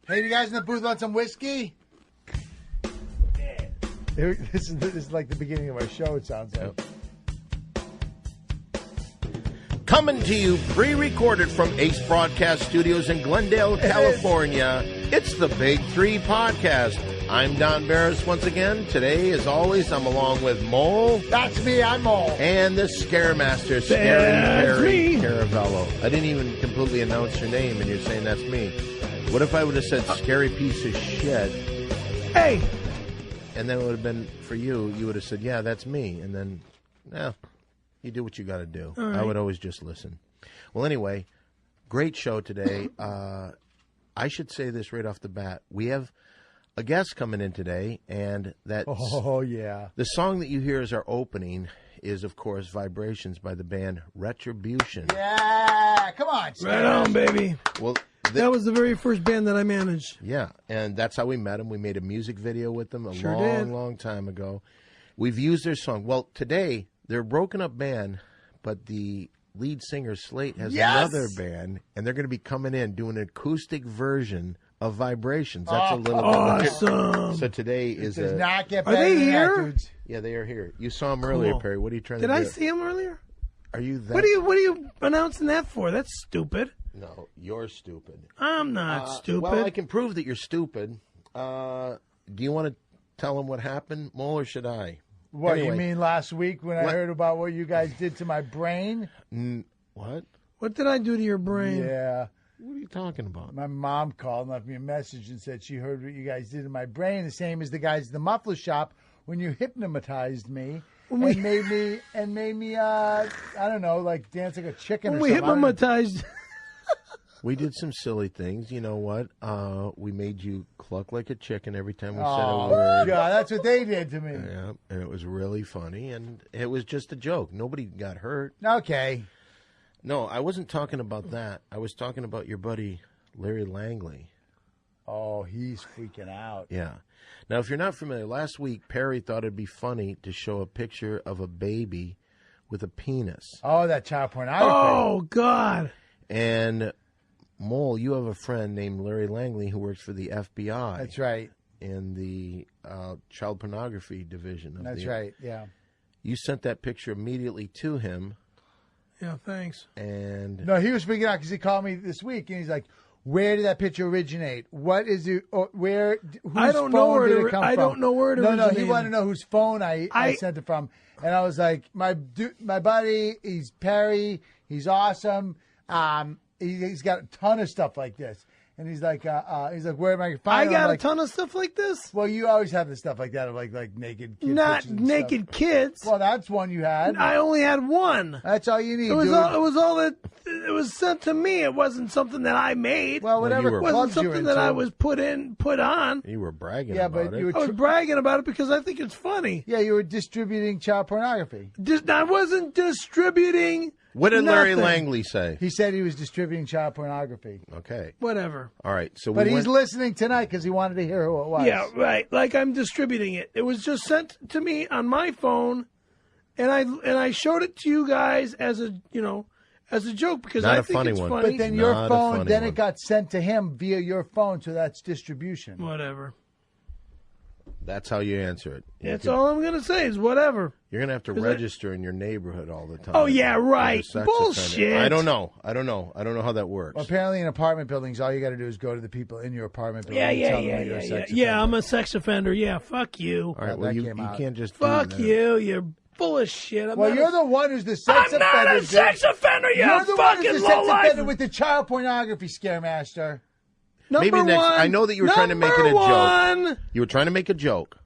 Hey, you guys in the booth want some whiskey? This is like the beginning of our show, it sounds like. Coming to you pre-recorded from Ace Broadcast Studios in Glendale, California, it's the Big Three Podcast. I'm Don Barris once again. Today, as always, I'm along with Mole. That's me, I'm Mole. And the Scaremaster, Scary Caravello. I didn't even completely announce your name, and you're saying that's me. What if I would have said scary piece of shit? Hey! And then it would have been, for you, you would have said, yeah, that's me. And then, you do what you got to do. Right. I would always just listen. Well, anyway, great show today. I should say this right off the bat. We have a guest coming in today, and that the song that you hear as our opening is, of course, Vibrations by the band Retribution. Yeah, come on. Right on, baby. Well, that was the very first band that I managed. Yeah, and that's how we met them. We made a music video with them a long time ago. We've used their song. Well, today, they're a broken up band, but the lead singer, Slate, has another band, and they're going to be coming in doing an acoustic version of Vibrations. That's a little awesome. So today is does not get Are they here? Yeah, they are here. You saw them earlier, Perry. What are you trying to do? Did I see them earlier? Are you that? What are you announcing that for? That's stupid. No, you're stupid. I'm not stupid. Well, I can prove that you're stupid. Do you want to tell them what happened, Mole, or should I? What, anyway, you mean last week when I heard about what you guys did to my brain? What? What did I do to your brain? Yeah. What are you talking about? My mom called and left me a message and said she heard what you guys did to my brain, the same as the guys at the muffler shop when you hypnotized me and made me I don't know, like dance like a chicken or something. We hypnotized. We did some silly things. You know what? We made you cluck like a chicken every time we said a word. Oh, yeah, that's what they did to me. Yeah, and it was really funny, and it was just a joke. Nobody got hurt. Okay. No, I wasn't talking about that. I was talking about your buddy, Larry Langley. Oh, he's freaking out. Yeah. Now, if you're not familiar, last week, Perry thought it'd be funny to show a picture of a baby with a penis. Oh, that child pornography. Oh, God. And Mole, you have a friend named Larry Langley who works for the FBI. That's right. In the child pornography division. That's right, yeah. You sent that picture immediately to him. Yeah, thanks. And no, he was freaking out because he called me this week and he's like, "Where did that picture originate? What is it? Where? Whose I don't know phone where did it come from?" I don't know where it originated. No, he wanted to know whose phone I sent it from, and I was like, "My buddy, he's Perry. He's awesome. He's got a ton of stuff like this." And he's like, "Where am I going to find it?" I got a ton of stuff like this? Well, you always have the stuff like that of like naked kids. Not naked kids. Well, that's one you had. I only had one. That's all you need, It was all that it was sent to me. It wasn't something that I made. Well, whatever. It wasn't something that I was put on. You were bragging about it. I was bragging about it because I think it's funny. Yeah, you were distributing child pornography. I wasn't distributing. What did Larry nothing. Langley say? He said he was distributing child pornography. Okay. Whatever. All right. So, but he's listening tonight because he wanted to hear who it was. Yeah, right. Like I'm distributing it. It was just sent to me on my phone, and I showed it to you guys as a joke because I think it's funny. But then your phone, then it got sent to him via your phone, so that's distribution. Whatever. That's how you answer it. That's all I'm going to say is whatever. You're going to have to register in your neighborhood all the time. Oh, yeah, right. Bullshit. I don't know how that works. Well, apparently in apartment bullings, all you got to do is go to the people in your apartment building and tell them you're a sex offender. Yeah, I'm a sex offender. Yeah, fuck you. All right, well, you can't just fuck you. You're full of shit. You're the one who's the sex offender. I'm not a sex offender, you You're the fucking one who's the sex lowlife. offender with the child pornography, Scaremaster. Maybe next. I know that you were trying to make it a joke. You were trying to make a joke.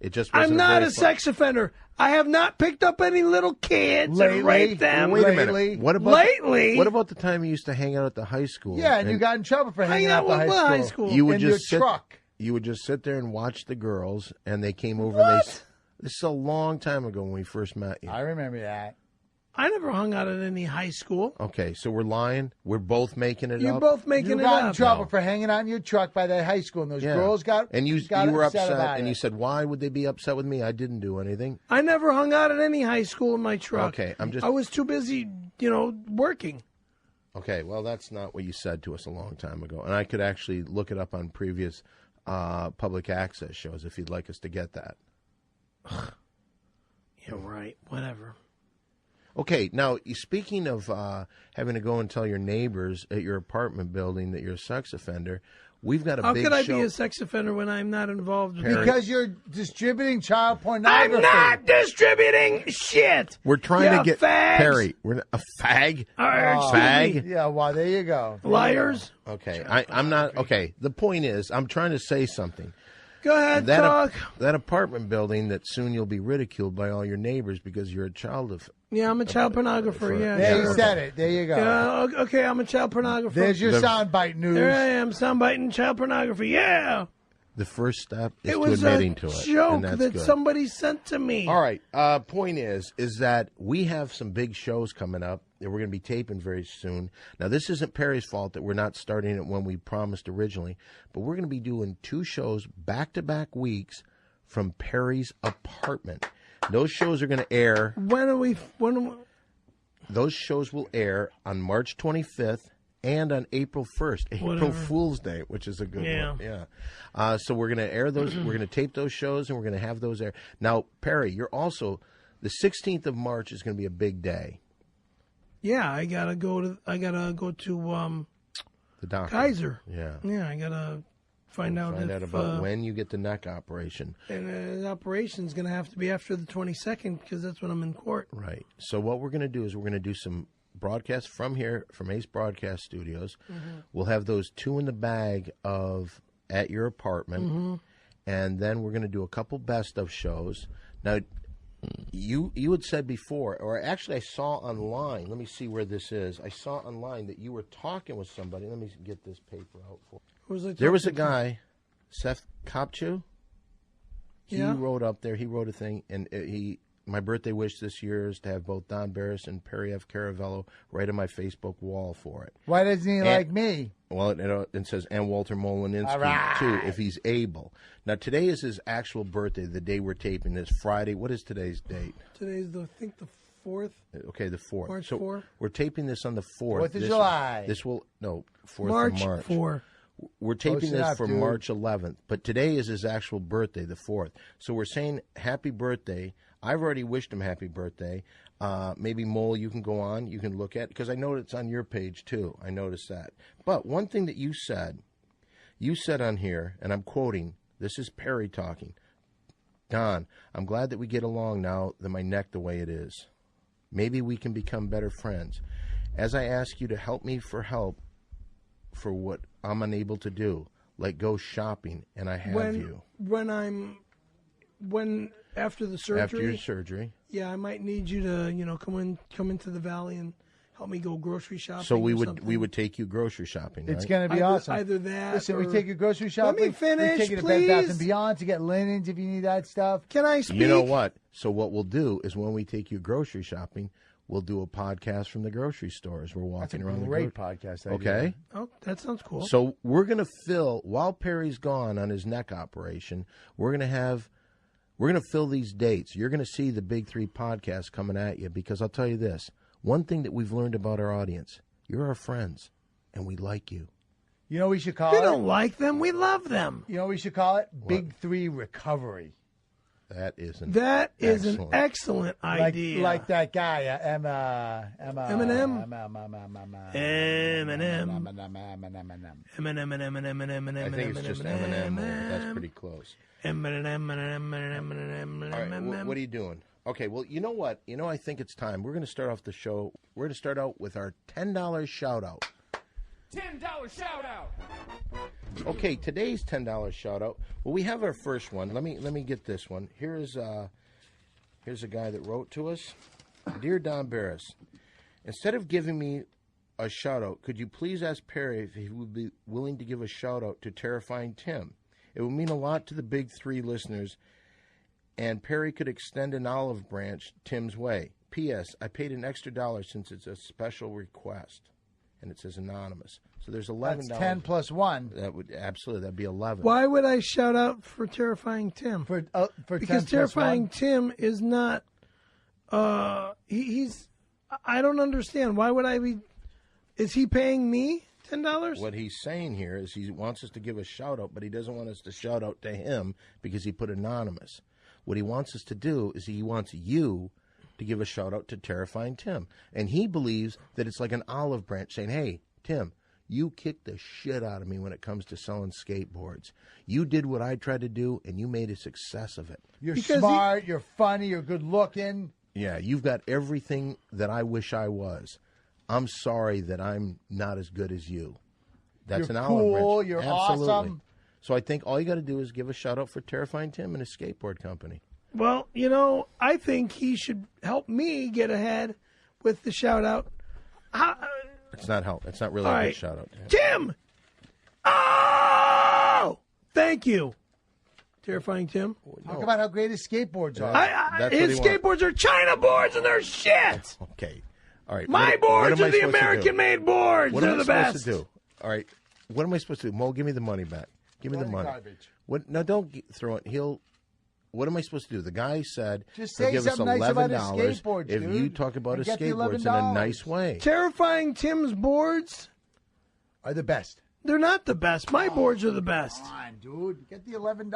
It just wasn't. I'm not a sex offender. I have not picked up any little kids and raped them. Wait a minute. What about the time you used to hang out at the high school? Yeah, and you got in trouble for hanging out at the high school. You would in just your truck. You would just sit there and watch the girls, and they came over. And this is a long time ago when we first met you. I remember that. I never hung out at any high school. Okay, so we're lying. We're both making it up. You're both making it up. You got in trouble for hanging out in your truck by that high school, and those girls got and you were upset and you it. said, "Why would they be upset with me? I didn't do anything." I never hung out at any high school in my truck. Okay, I was too busy, working. Okay, well, that's not what you said to us a long time ago. And I could actually look it up on previous public access shows if you'd like us to get that. Yeah, right. Whatever. Okay, now, speaking of having to go and tell your neighbors at your apartment building that you're a sex offender, we've got a How big could I show. be a sex offender when I'm not involved with Because you're distributing child pornography. I'm not distributing shit. We're trying to get fags. Perry. We're a fag. Fag. Yeah, well, there you go. Liars. Okay, I'm not. Okay, the point is, I'm trying to say something. Go ahead, talk. That apartment building that soon you'll be ridiculed by all your neighbors because you're a child of. Yeah, I'm a child pornographer. Yeah, There sure. you said it. There you go. Yeah, okay, I'm a child pornographer. There's your soundbite news. There I am, soundbiting child pornography. Yeah. The first step is It to was admitting a to it. joke and that's that good. somebody sent to me. All right. Point is that we have some big shows coming up that we're going to be taping very soon. Now, this isn't Perry's fault that we're not starting it when we promised originally, but we're going to be doing 2 shows back-to-back weeks from Perry's apartment. Those shows are going to air. Those shows will air on March 25th and on April 1st, April Fool's Day, which is a good one. Yeah. So we're going to air those. We're going to tape those shows, and we're going to have those air. Now, Perry, you're also the 16th of March is going to be a big day. Yeah, I gotta go to The doctor. Kaiser. Yeah. Yeah, I gotta find out about when you get the neck operation. And the operation's gonna have to be after the 22nd because that's when I'm in court. Right. So what we're going to do is we're going to do some broadcasts from here, from Ace Broadcast Studios. Mm-hmm. We'll have those 2 in the bag of at your apartment, and then we're going to do a couple best of shows. Now, you had said before, or actually I saw online. Let me see where this is. I saw online that you were talking with somebody. Let me get this paper out for. There was a guy, Seth Kopchu. He wrote up there. He wrote a thing, and my birthday wish this year is to have both Don Barris and Perry F. Caravello right on my Facebook wall for it. Why doesn't he like me? Well, it says, and Walter Molinski, too, if he's able. Now, today is his actual birthday, the day we're taping this, Friday. What is today's date? Today's, I think, the 4th. Okay, the 4th. March so 4th. We're taping this on the 4th. 4th of July. 4th of March. 4. We're taping this for March 11th, but today is his actual birthday, the 4th. So we're saying happy birthday. I've already wished him happy birthday. Maybe, Mole, you can go on. You can look at it, because I know it's on your page, too. I noticed that. But one thing that you said on here, and I'm quoting, this is Perry talking. Don, I'm glad that we get along now that my neck the way it is. Maybe we can become better friends. As I ask you to help me for what I'm unable to do, like go shopping, and I have you. After the surgery? After your surgery. Yeah, I might need you to, come into the valley and help me go grocery shopping. So we would take you grocery shopping. Right? It's going to be awesome. Either that. Listen, we take you grocery shopping. Let me finish, we take you to please. Bed Bath & Beyond to get linens if you need that stuff. Can I speak? You know what? So what we'll do is when we take you grocery shopping, we'll do a podcast from the grocery store as we're walking around. Great podcast. Okay. Oh, that sounds cool. So we're going to fill, while Perry's gone on his neck operation, we're going to fill these dates. You're going to see the Big 3 podcast coming at you, because I'll tell you this. One thing that we've learned about our audience, you're our friends, and we like you. You know what we should call it? We don't like them. We love them. You know what we should call it? Big 3 Recovery. That is an excellent idea. Like that guy, Eminem. I think it's just Eminem. That's pretty close. All right, what are you doing? Okay, well, you know what? I think it's time. We're going to start off the show. We're going to start out with our $10 shout-out. $10 shout-out. Okay, today's $10 shout-out. Well, we have our first one. Let me get this one. Here's a guy that wrote to us. Dear Don Barris, instead of giving me a shout-out, could you please ask Perry if he would be willing to give a shout-out to Terrifying Tim? It would mean a lot to the Big 3 listeners, and Perry could extend an olive branch Tim's way. P.S. I paid an extra $1 since it's a special request. And it says anonymous. So there's $11. That's 10 plus 1. That'd be 11. Why would I shout out for Terrifying Tim? Because Terrifying Tim is not. He's. I don't understand. Why would I be? Is he paying me $10? What he's saying here is he wants us to give a shout-out, but he doesn't want us to shout out to him because he put anonymous. What he wants us to do is he wants you to give a shout-out to Terrifying Tim. And he believes that it's like an olive branch saying, hey, Tim, you kicked the shit out of me when it comes to selling skateboards. You did what I tried to do, and you made a success of it. You're smart, you're funny, you're good-looking. Yeah, you've got everything that I wish I was. I'm sorry that I'm not as good as you. That's You're an cool, olive branch. you're Absolutely. awesome. So I think all you got to do is give a shout-out for Terrifying Tim and his skateboard company. Well, you know, I think he should help me get ahead with the shout-out. It's not help. It's not really All a right. good shout-out. Tim! Oh! Thank you, Terrifying Tim. Talk about how great his skateboards are. His skateboards are China boards and they're shit. Okay. All right. My boards are the American-made boards. What They're am the I best. supposed to do? All right. What am I supposed to do? Mo, give me the money back. Give me the money. Garbage. What? No, don't throw it. What am I supposed to do? The guy said Just he'll say give us something nice about his $11 skateboards, if dude. you talk about And his get the skateboards in a $11. nice way. Terrifying Tim's boards, Are the best. they're not the best. My boards are the best. Come on, dude. Get the $11.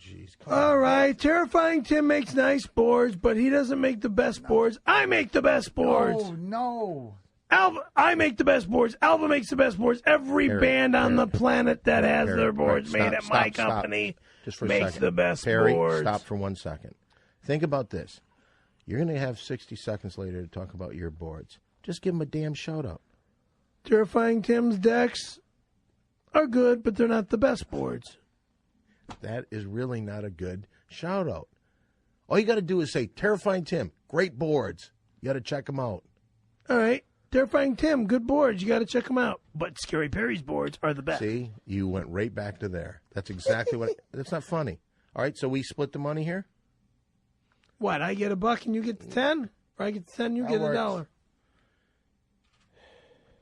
Jeez. All right, Terrifying Tim makes nice boards, but he doesn't make the best boards. I make the best boards. Oh, no. I make the best boards. Alva makes the best boards. Every band on the planet that has their boards made at my company Just for a makes second. the best Perry, boards. stop for 1 second. Think about this. You're going to have 60 seconds later to talk about your boards. Just give him a damn shout-out. Terrifying Tim's decks are good, but they're not the best boards. That is really not a good shout-out. All you got to do is say, Terrifying Tim, great boards. You got to check them out. All right. Terrifying Tim, good boards. You got to check them out. But Scary Perry's boards are the best. See, you went right back to there. That's exactly what. That's not funny. All right, so we split the money here. What? I get $1 and you get the 10, or I get the 10, you get works. $1.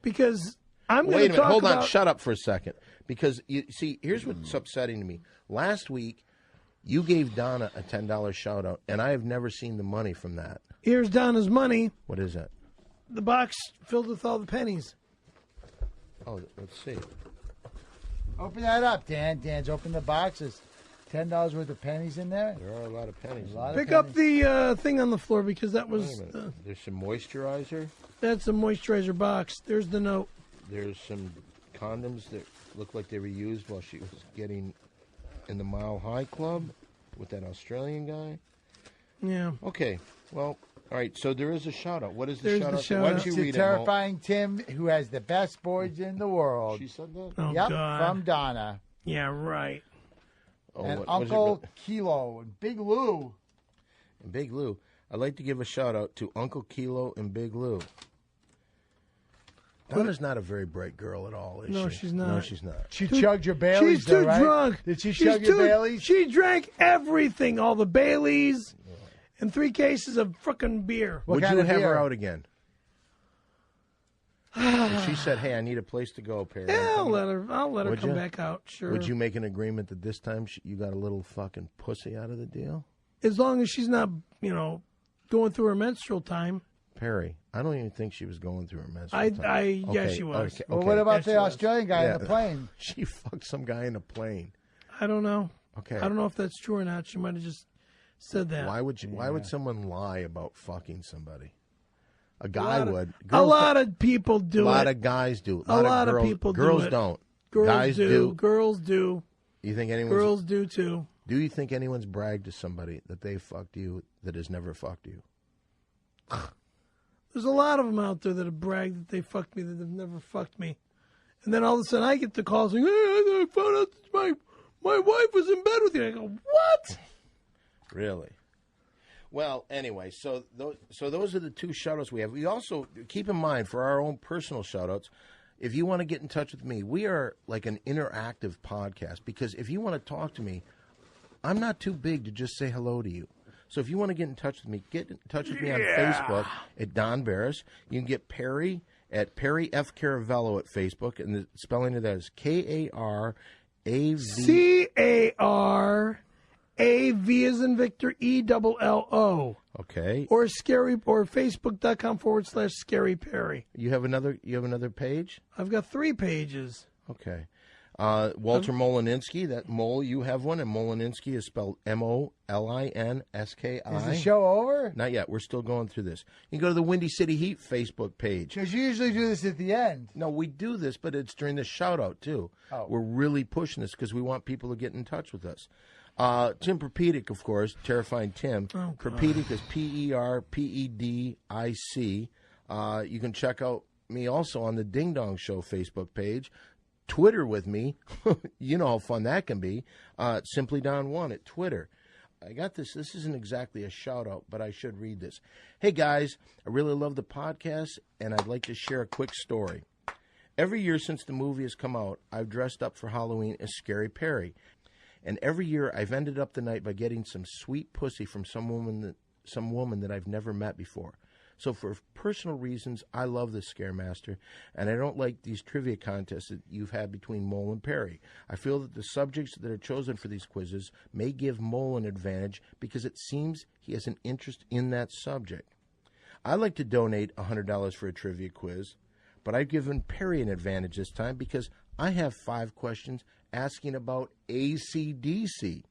Because I'm going Wait a to minute. talk Hold about. on. Shut up for a second. Because you see, here's what's upsetting to me. Last week, you gave Donna a $10 shout out, and I have never seen the money from that. Here's Donna's money. What is that? The box filled with all the pennies. Oh, let's see. Open that up, Dan. Dan's open the boxes. $10 worth of pennies in there. There are a lot of pennies. Pick up the thing on the floor because that Wait was a minute. There's some moisturizer. that's a moisturizer box. There's the note. There's some condoms that look like they were used while she was getting in the Mile High Club with that Australian guy. Yeah. Okay, well, all right, so there is a shout-out. What is the There's shout-out? the shout-out. Why don't It's you to read Terrifying Tim, who has the best boards in the it, world. Mo? She said that? Oh Yep, God. from Donna. Yeah. Right. Oh, And what- was it Uncle real- Kilo and Big Lou. and Big Lou. I'd like to give a shout-out to Uncle Kilo and Big Lou. Donna's not a very bright girl at all, is No, she? she's not. No, she's not. She chugged your Baileys, She's too though, right? drunk. Did she She's chug your too- Baileys? She drank everything, all the Baileys, and 3 cases of frickin' beer. What Would kind you of have beer? her out again? If she said, "Hey, I need a place to go," Perry. Yeah, I'll let her Would come you? back out. Sure. Would you make an agreement that this time you got a little fucking pussy out of the deal? As long as she's not, going through her menstrual time. Perry, I don't even think she was going through her menstrual I time. yeah, she was. Okay, Well, okay. what about Yes, she the was. Australian guy Yeah. in the plane? She fucked some guy in a plane. I don't know. Okay. I don't know if that's true or not. She might have just said that. Why would someone lie about fucking somebody? A guy would. A lot of people do A lot it. of guys do. A lot of people do Girls it. don't. Girls Guys do. Girls do. You think anyone's? Girls do too. Do you think anyone's bragged to somebody that they fucked you that has never fucked you? There's a lot of them out there that have bragged that they fucked me that have never fucked me, and then all of a sudden I get the call saying, "Hey, I found out that my wife was in bed with you." I go, "What?" Really? Well, anyway, so those are the 2 shout-outs we have. We also, keep in mind, for our own personal shout-outs, if you want to get in touch with me, we are like an interactive podcast, because if you want to talk to me, I'm not too big to just say hello to you. So if you want to get in touch with me, get in touch with me on Facebook at Don Barris. You can get Perry at Perry F. Caravello at Facebook, and the spelling of that is Carav. A-V as in Victor, E-double-L-O. Okay. Or Facebook.com/Scary Perry. You have another page? I've got 3 pages. Okay. Walter Molinski, that Mole, you have one, and Molinski is spelled Molinski. Is the show over? Not yet. We're still going through this. You can go to the Windy City Heat Facebook page. Because you usually do this at the end. No, we do this, but it's during the shout-out, too. Oh. We're really pushing this because we want people to get in touch with us. Tim Perpedic, of course, Terrifying Tim. Oh, Perpedic is Perpedic. You can check out me also on the Ding Dong Show Facebook page. Twitter with me. You know how fun that can be. Simply Don 1 at Twitter. I got this. This isn't exactly a shout-out, but I should read this. Hey, guys, I really love the podcast, and I'd like to share a quick story. Every year since the movie has come out, I've dressed up for Halloween as Scary Perry. And every year I've ended up the night by getting some sweet pussy from some woman that I've never met before. So for personal reasons, I love this Scaremaster, and I don't like these trivia contests that you've had between Mole and Perry. I feel that the subjects that are chosen for these quizzes may give Mole an advantage because it seems he has an interest in that subject. I'd like to donate $100 for a trivia quiz, but I've given Perry an advantage this time because I have 5 questions asking about AC/DC.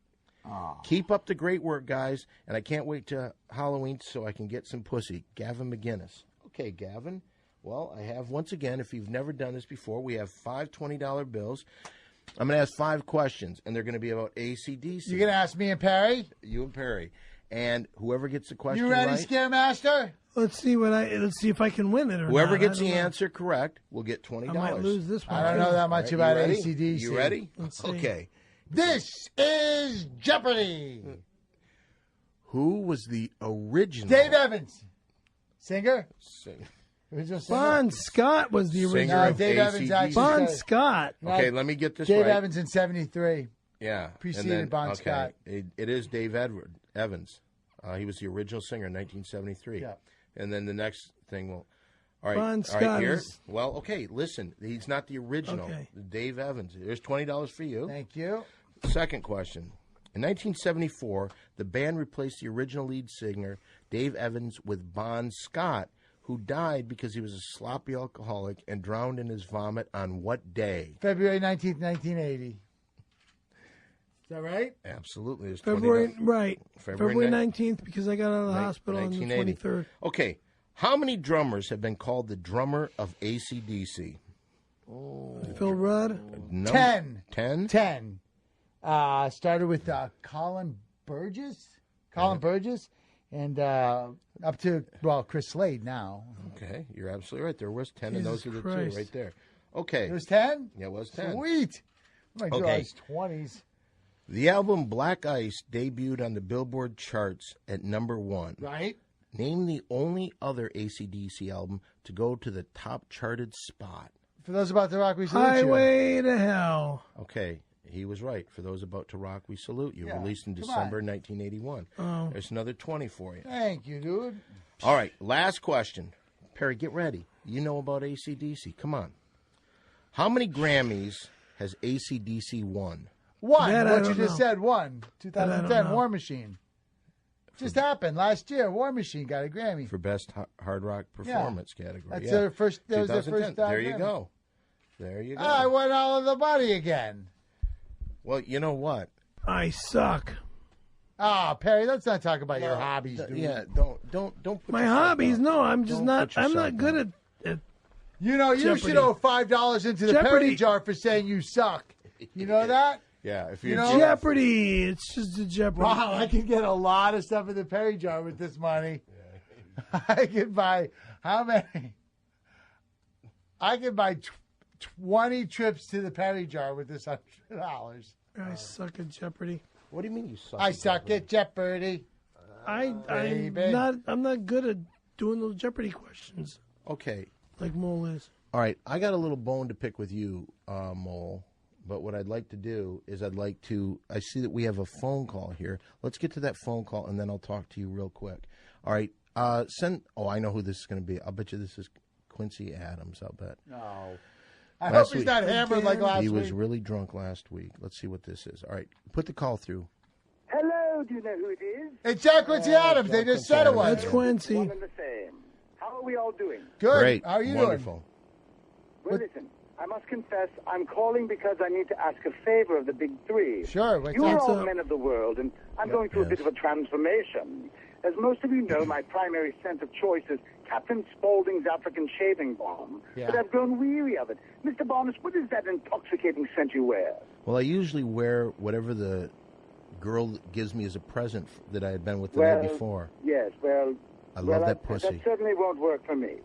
Oh. Keep up the great work, guys, and I can't wait to Halloween so I can get some pussy. Gavin McGinnis. Okay, Gavin. Well, I have, once again, if you've never done this before, we have 5 $20 bills. I'm going to ask 5 questions, and they're going to be about AC/DC. You're going to ask me and Perry? You and Perry. And whoever gets the question right... You ready, right, Scaremaster? Let's see if I can win it or whoever not. gets the answer correct will get $20. I might lose this one. I don't know that much about AC/DC. You ready? Let's see. Okay. This is Jeopardy! Who was the original? Dave Evans. Singer? Original singer? Bon Scott was the original. No, Dave Evans actually. Bon Scott. Okay, let me get this Dave right. Dave Evans in 73. Yeah. Preceded Bon Scott. It is Dave Evans. He was the original singer in 1973. Yeah. And then the next thing will... All right, Bon Scott here. Is... Well, okay, listen. He's not the original. Okay. Dave Evans. There's $20 for you. Thank you. Second question. In 1974, the band replaced the original lead singer, Dave Evans, with Bon Scott, who died because he was a sloppy alcoholic and drowned in his vomit on what day? February 19th, 1980. Is that right? Absolutely. It's February 19th, because I got out of the hospital on the 23rd. Okay. How many drummers have been called the drummer of AC/DC? Phil Rudd? 10. 10? 10. Started with Colin Burgess. Burgess. And up to, Chris Slade now. Okay. You're absolutely right. There was 10, and those are the 2 right there. Okay. It was 10? Yeah, it was 10. Sweet. Oh my God, it's 20s. The album Black Ice debuted on the Billboard charts at number 1. Right. Name the only other AC/DC album to go to the top charted spot. For those about to rock, we salute Highway to Hell. Okay, he was right. For those about to rock, we salute you. Yeah, released in December 1981. Oh. There's another 20 for you. Thank you, dude. All right, last question. Perry, get ready. You know about AC/DC. Come on. How many Grammys has AC/DC won? One. What you just said, one. 2010, War Machine. Just happened last year. War Machine got a Grammy for best hard rock performance category. That's their first. That was their first. There you go. There you go. I won all of the money again. Well, you know what? I suck. Perry, let's not talk about your hobbies, dude. Yeah, don't put my hobbies. No, I'm just not. I'm not good at. You know, you should owe $5 into the Perry jar for saying you suck. You know that? Yeah, if you know, Jeopardy. It's just a Jeopardy. Wow, I can get a lot of stuff in the Perry jar with this money. Yeah. I could buy how many? I could buy 20 trips to the Perry jar with this $100. I suck at Jeopardy. What do you mean you suck? I suck at Jeopardy. I'm not good at doing those Jeopardy questions. Okay. Like Mole is. All right, I got a little bone to pick with you, Mole. But what I'd like to do is I see that we have a phone call here. Let's get to that phone call, and then I'll talk to you real quick. All right. I know who this is going to be. I'll bet you this is Quincy Adams, I'll bet. No. I hope he's not hammered like last week. He was really drunk last week. Let's see what this is. All right. Put the call through. Hello. Hello, do you know who it is? It's John Quincy Adams. They just said it was. That's Quincy. One and the same. How are we all doing? Good. Great. How are you Wonderful. Well, listen, I must confess, I'm calling because I need to ask a favor of the big three. Sure. What's You are up? all men of the world, and I'm going through a bit of a transformation. As most of you know, my primary scent of choice is Captain Spaulding's African shaving balm. Yeah. But I've grown weary of it. Mr. Barris, what is that intoxicating scent you wear? Well, I usually wear whatever the girl gives me as a present that I had been with the Well, night before. Yes, well... I love that That pussy. certainly won't work for me.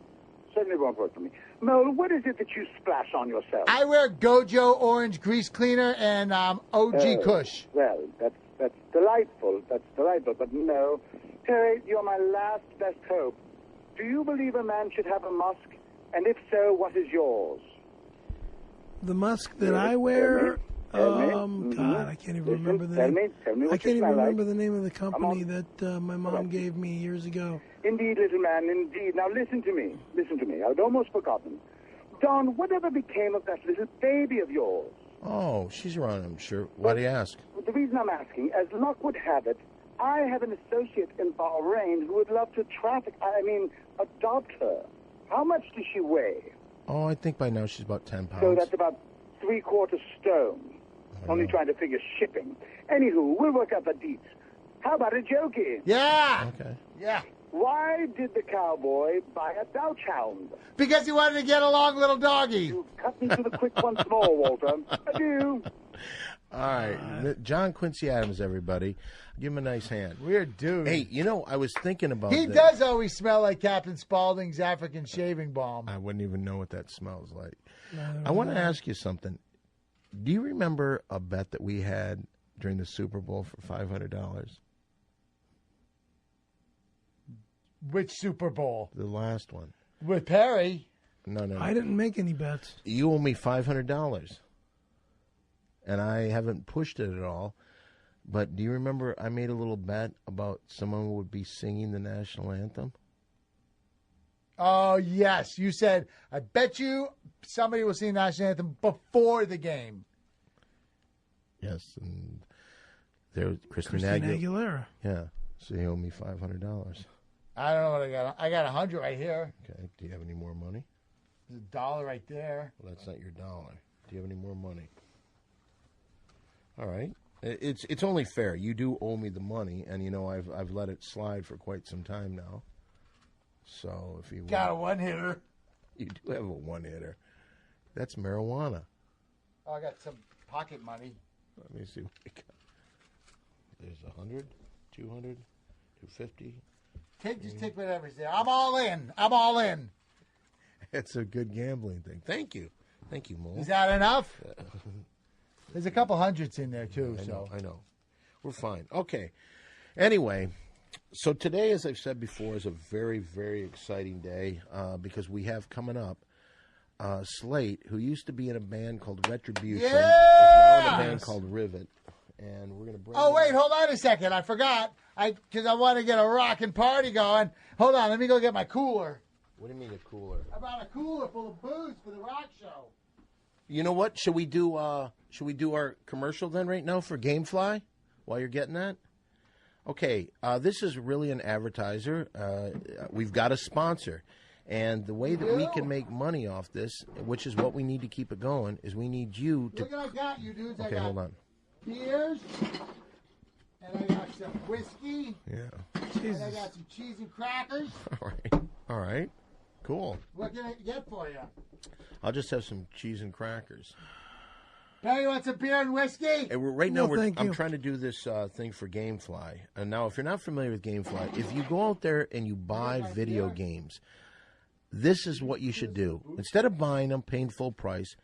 Certainly won't work for me. Mo, what is it that you splash on yourself? I wear Gojo Orange Grease Cleaner and OG Kush. Well, that's delightful. That's delightful. But no, Terry, you're my last best hope. Do you believe a man should have a musk? And if so, what is yours? The musk that I wear. Tell me. God, I can't even remember the Tell name. me what I you can't even smell remember like. the name of the company on. that my mom gave me years ago. Indeed, little man, indeed. Now listen to me. Listen to me. I'd almost forgotten. Don, whatever became of that little baby of yours? Oh, she's around, I'm sure. Why do you ask? The reason I'm asking, as luck would have it, I have an associate in Bahrain who would love to adopt her. How much does she weigh? Oh, I think by now she's about 10 pounds. So that's about 3/4 stone. Only trying to figure shipping. Anywho, we'll work out the deets. How about a jokey? Yeah. Okay. Yeah. Why did the cowboy buy a Dachshund? Because he wanted to get along, little doggy. You cut me to the quick once more, Walter. Adieu. All right. John Quincy Adams, everybody. Give him a nice hand. Weird dude. Hey, you know, I was thinking about He this. does always smell like Captain Spaulding's African shaving balm. I wouldn't even know what that smells like. I want to ask you something. Do you remember a bet that we had during the Super Bowl for $500? Which Super Bowl? The last one. With Perry. No. I didn't make any bets. You owe me $500. And I haven't pushed it at all. But do you remember I made a little bet about someone would be singing the national anthem? Oh, yes. You said, I bet you somebody will sing the national anthem before the game. Yes. And there, Christina Aguilera. Yeah. So you owe me $500. I don't know what I got. I got 100 right here. Okay. Do you have any more money? There's $1 right there. Well, that's not your dollar. Do you have any more money? All right. It's only fair. You do owe me the money, and you know I've let it slide for quite some time now. So if you Got a one-hitter. you do have a one-hitter. That's marijuana. Oh, I got some pocket money. Let me see what we got. There's 100, 200, 250. Just take whatever's there. I'm all in. I'm all in. It's a good gambling thing. Thank you, Mo. Is that enough? There's a couple hundreds in there too. I know. We're fine. Okay. Anyway, so today, as I've said before, is a very, very exciting day because we have coming up Slate, who used to be in a band called Retribution, is now in a band called Rivet, and we're going to bring. Oh wait, hold on a second. I forgot. Because I want to get a rockin' party going. Hold on, let me go get my cooler. What do you mean a cooler? I brought a cooler full of booze for the rock show. You know what? Should we do our commercial then right now for GameFly while you're getting that? Okay, this is really an advertiser. We've got a sponsor. And the way that we can make money off this, which is what we need to keep it going, is we need you to... Look what I got, you dudes. Okay, hold on. Beers. And I got some whiskey. Yeah. And I got some cheese and crackers. All right. Cool. What can I get for you? I'll just have some cheese and crackers. Hey, you want some beer and whiskey? Hey, I'm trying to do this thing for GameFly. And now, if you're not familiar with GameFly, if you go out there and you buy video games, this is what you should do. Instead of buying them, paying full price,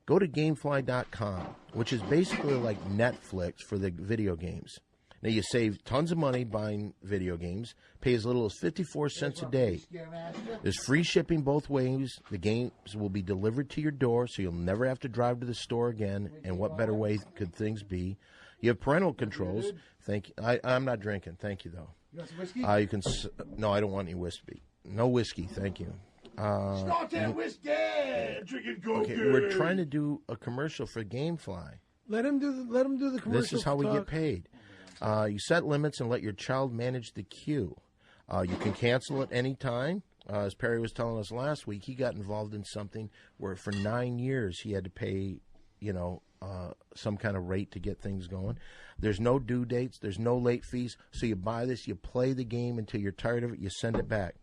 go to GameFly.com, which is basically like Netflix for the video games. Now, you save tons of money buying video games, pay as little as 54 cents a day. There's free shipping both ways. The games will be delivered to your door, so you'll never have to drive to the store again. And what better way could things be? You have parental controls. Thank you. I'm not drinking. Thank you, though. You want some whiskey? You can. No, I don't want any whiskey. No whiskey. Thank you. Start that whiskey. Drinking coke. Okay, we're trying to do a commercial for GameFly. Let him do the commercial. This is how we get paid. You set limits and let your child manage the queue. You can cancel at any time. As Perry was telling us last week, he got involved in something where for 9 years he had to pay, some kind of rate to get things going. There's no due dates. There's no late fees. So you buy this, you play the game until you're tired of it, you send it back.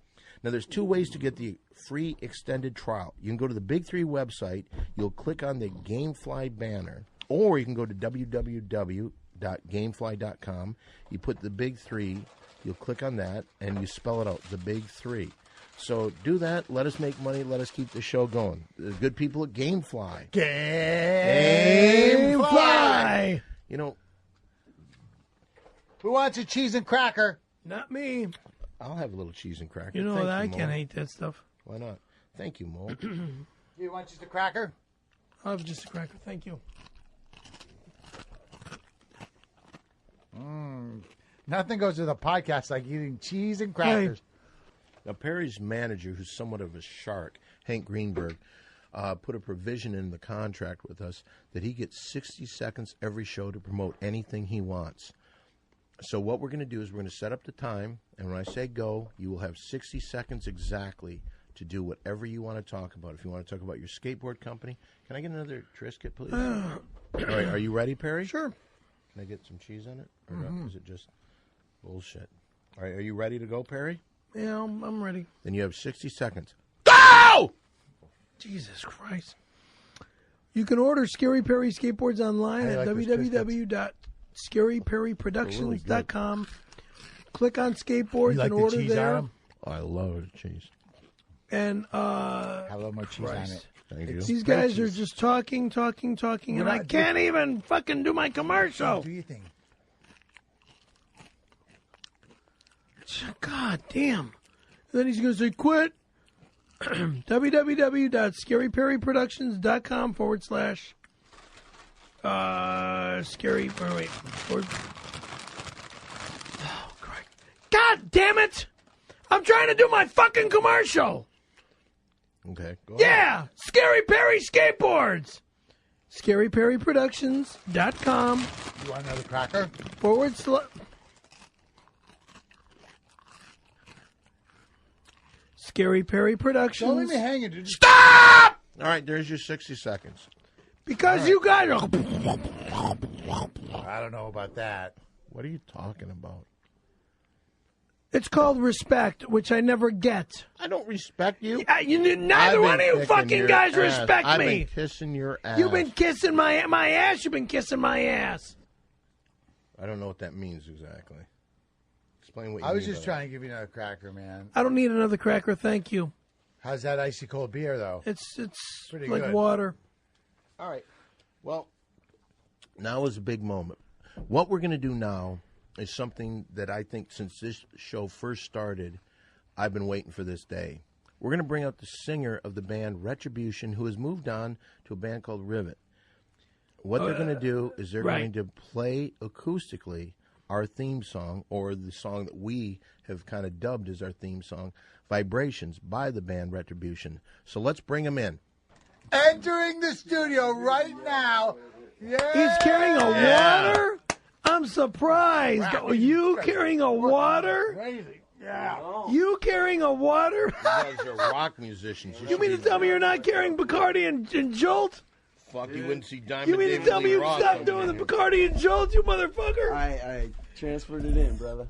Now, there's 2 ways to get the free extended trial. You can go to the Big 3 website. You'll click on the Gamefly banner, or you can go to www.gamefly.com. You put the Big 3, you'll click on that, and you spell it out, the Big 3. So do that. Let us make money. Let us keep the show going. The good people at Gamefly. Gamefly! Who wants a cheese and cracker? Not me. I'll have a little cheese and cracker. You know Thank that I Mo. can't eat that stuff. Why not? Thank you, Mo. You want just a cracker? I'll have just a cracker. Thank you. Nothing goes with a podcast like eating cheese and crackers. Hey. Now, Perry's manager, who's somewhat of a shark, Hank Greenberg, put a provision in the contract with us that he gets 60 seconds every show to promote anything he wants. So what we're going to do is we're going to set up the time, and when I say go, you will have 60 seconds exactly to do whatever you want to talk about. If you want to talk about your skateboard company, can I get another Triscuit, please? All right, are you ready, Perry? Sure. Can I get some cheese on it? Or no, is it just bullshit? All right, are you ready to go, Perry? Yeah, I'm ready. Then you have 60 seconds. Go! Jesus Christ. You can order Scary Perry skateboards online at www.scaryperryproductions.com. Click on skateboards and order cheese there. on them? Oh, I love cheese. And I love more cheese on it. Thank you. these guys are just talking, and I can't even fucking do my commercial. Do you think? God damn. And then he's going to say, quit. www.scaryperryproductions.com / scary. Oh, Christ. God damn it. I'm trying to do my fucking commercial. Okay, go Yeah. ahead. Scary Perry Skateboards. scaryperryproductions.com You want another cracker? / Scary Perry Productions. Don't leave me hanging, dude. Stop! All right, there's your 60 seconds. Because you guys are... I don't know about that. What are you talking about? It's called respect, which I never get. I don't respect you. Neither one of you fucking guys respect I've me. been kissing your ass. You've been kissing my ass. You've been kissing my ass. I don't know what that means exactly. Explain what you I was mean just by trying to give you another cracker, man. I don't need another cracker, thank you. How's that icy cold beer, though? It's Pretty like good. water. that. All right. Well, now is a big moment. What we're going to do now is something that I think since this show first started, I've been waiting for this day. We're going to bring out the singer of the band Retribution, who has moved on to a band called Rivet. What they're going to do is they're going to play acoustically our theme song, or the song that we have kind of dubbed as our theme song, Vibrations, by the band Retribution. So let's bring them in. Entering the studio right now. Yeah. He's carrying a water? I'm surprised. You carrying a water? Crazy. Yeah. You carrying a water? You guys are rock musicians. You mean to tell me you're not carrying Bacardi and Jolt? Fuck, you wouldn't see Diamond You mean to David tell me Lee you Roth stopped coming doing the in here. Bacardi and Jolt, you motherfucker? I transferred it in, brother.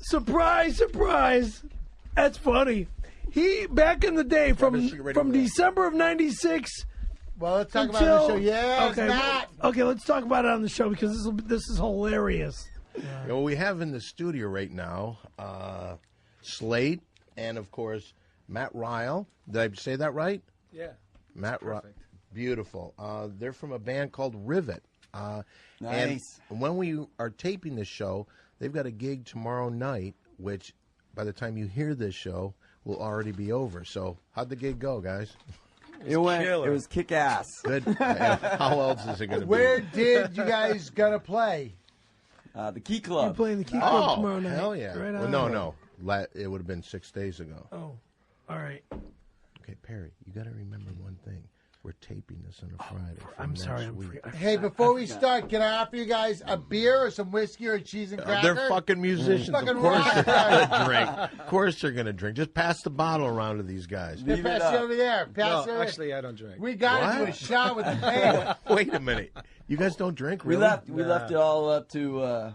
Surprise, surprise. That's funny. He, back in the day, from December of 96... Well, let's talk about it on the show. Yeah, okay, Matt. okay, let's talk about it on the show because this is hilarious. Well, we have in the studio right now Slate and, of course, Matt Ryle. Did I say that right? Yeah. Matt Ryle. Beautiful. They're from a band called Rivet. Nice. And when we are taping this show, they've got a gig tomorrow night, which by the time you hear this show will already be over. So how'd the gig go, guys? It was kick ass. Good. How else is it going to be? Where did you guys gonna play? The Key You're Club. playing the Key Club tomorrow Oh, night. hell yeah. Right Well, on. no. It would have been 6 days ago. Oh, all right. Okay, Perry, you got to remember one thing. We're taping this on a Friday. I'm sorry. Hey, before we start, can I offer you guys a beer or some whiskey or cheese and cracker? They're fucking musicians. Fucking of course rock they're going stars. to drink. Of course they're going to drink. Just pass the bottle around to these guys. Hey, pass it over there. Pass it over. Actually, I don't drink. We got to do a shot with the band. Wait a minute. You guys don't drink, really? We left it all up to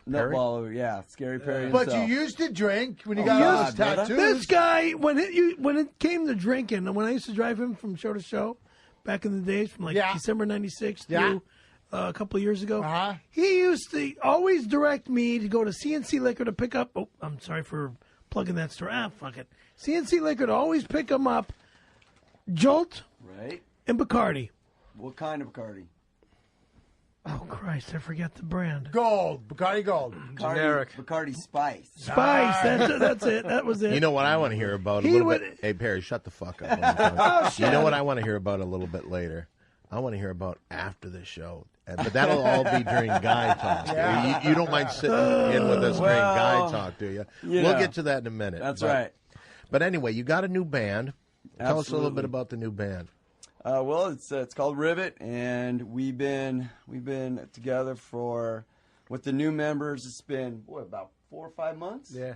Nutball. Yeah, Scary Perry. But himself. you used to drink when you got all those brother. tattoos. This guy, when it came to drinking, and when I used to drive him from show to show, back in the days, from December '96 to a couple of years ago, he used to always direct me to go to CNC Liquor to pick up. Oh, I'm sorry for plugging that store. Fuck it. CNC Liquor to always pick him up. Jolt, right, and Bacardi. What kind of Bacardi? Oh Christ, I forget the brand. Gold, Bacardi Gold. Generic. Bacardi Spice. Spice. That's it. That was it. You know what I want to hear about a He little would- bit? Hey, Perry, shut the fuck up. Oh, shit. You know what I want to hear about a little bit later? I want to hear about after the show. But that'll all be during guy talk. You don't mind sitting in with us during guy talk, do you? We'll get to that in a minute. That's right. But anyway, you got a new band. Tell us a little Absolutely. bit about the new band. Well, it's called Rivet, and we've been together with the new members. It's been about 4 or 5 months. Yeah.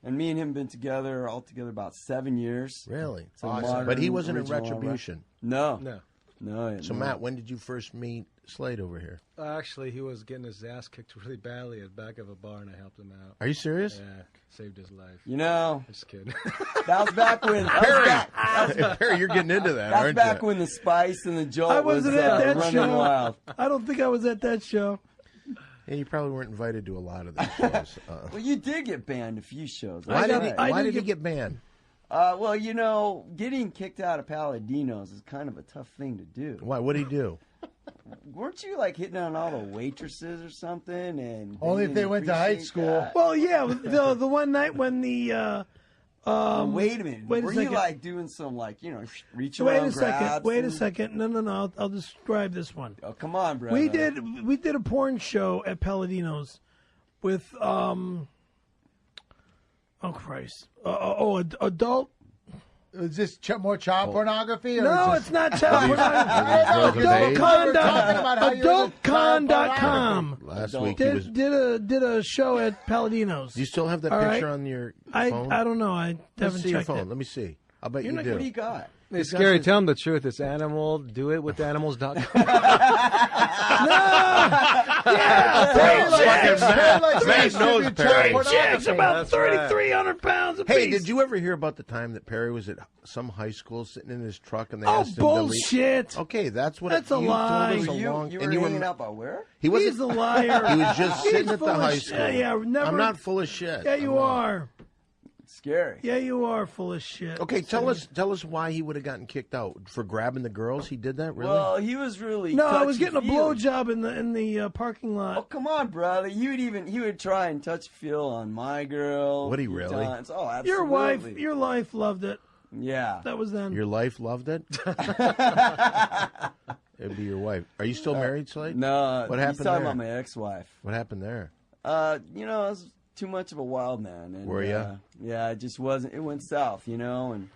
And me and him been together altogether about 7 years. Really? So modern, But he wasn't in original Retribution. No. No. So, Matt, when did you first meet Slate over here? Actually, he was getting his ass kicked really badly at the back of a bar, and I helped him out. Are you serious? Yeah, saved his life. You know, Just kidding. that was back when Perry, you're getting into that, that's aren't back you? when the Spice and the Jolt I was wasn't at that running show. wild. I don't think I was at that show. Yeah, you probably weren't invited to a lot of these shows. Well, you did get banned a few shows. Why did Right. he get banned? Well, you know, getting kicked out of Paladinos is kind of a tough thing to do. Why? What did he do? Weren't you like hitting on all the waitresses or something? And Only if they went to high appreciate school. that? Well, yeah, the one night when the Wait a minute. wait a Were you second. like doing some reach wait around a second. grabs Wait a and- second. No. I'll describe this one. Oh, come on, brother. We did a porn show at Palladino's with oh Christ adult. Is this more child pornography? Or No, is it's not child Drugs and AIDS? pornography. Adultcon.com. Last week he was. Did a show at Palladino's. Do you still have that All picture right. on your I phone? don't know. I Let's haven't see your checked phone. it. Let me see. I'll bet you What do. do you got? It's scary. Tell him the truth. It's animal. Do it with animals.com. Matt knows Perry. Chicks about That's right. 3,300 pounds a Hey, piece. did you ever hear about the time that Perry was at some high school sitting in his truck and they Oh, asked him to leave? bullshit. Okay, that's what That's it, a you lie. told us a You long, were and you hanging were, out by where? he wasn't. He's a liar. He was just He's sitting at full the of high shit. school. Yeah, never. I'm not full of shit. Yeah, you are. Scary. Yeah, you are full of shit. Okay, tell us why he would have gotten kicked out for grabbing the girls. He did that, really? Well, he was really No, I was getting a touchy-feely. blowjob in the parking Oh, lot. come on, brother. He would try and touch feel on my girl. Would he a few really? times. Oh, absolutely. Your wife loved it. Yeah. That was then. Your life loved it. It'd be your wife. Are you still married, Slade? No. What happened He's talking there? about my ex-wife. What happened there? You know, I was too much of a wild man. And, Were ya? Yeah, it just wasn't. It went south, you know, and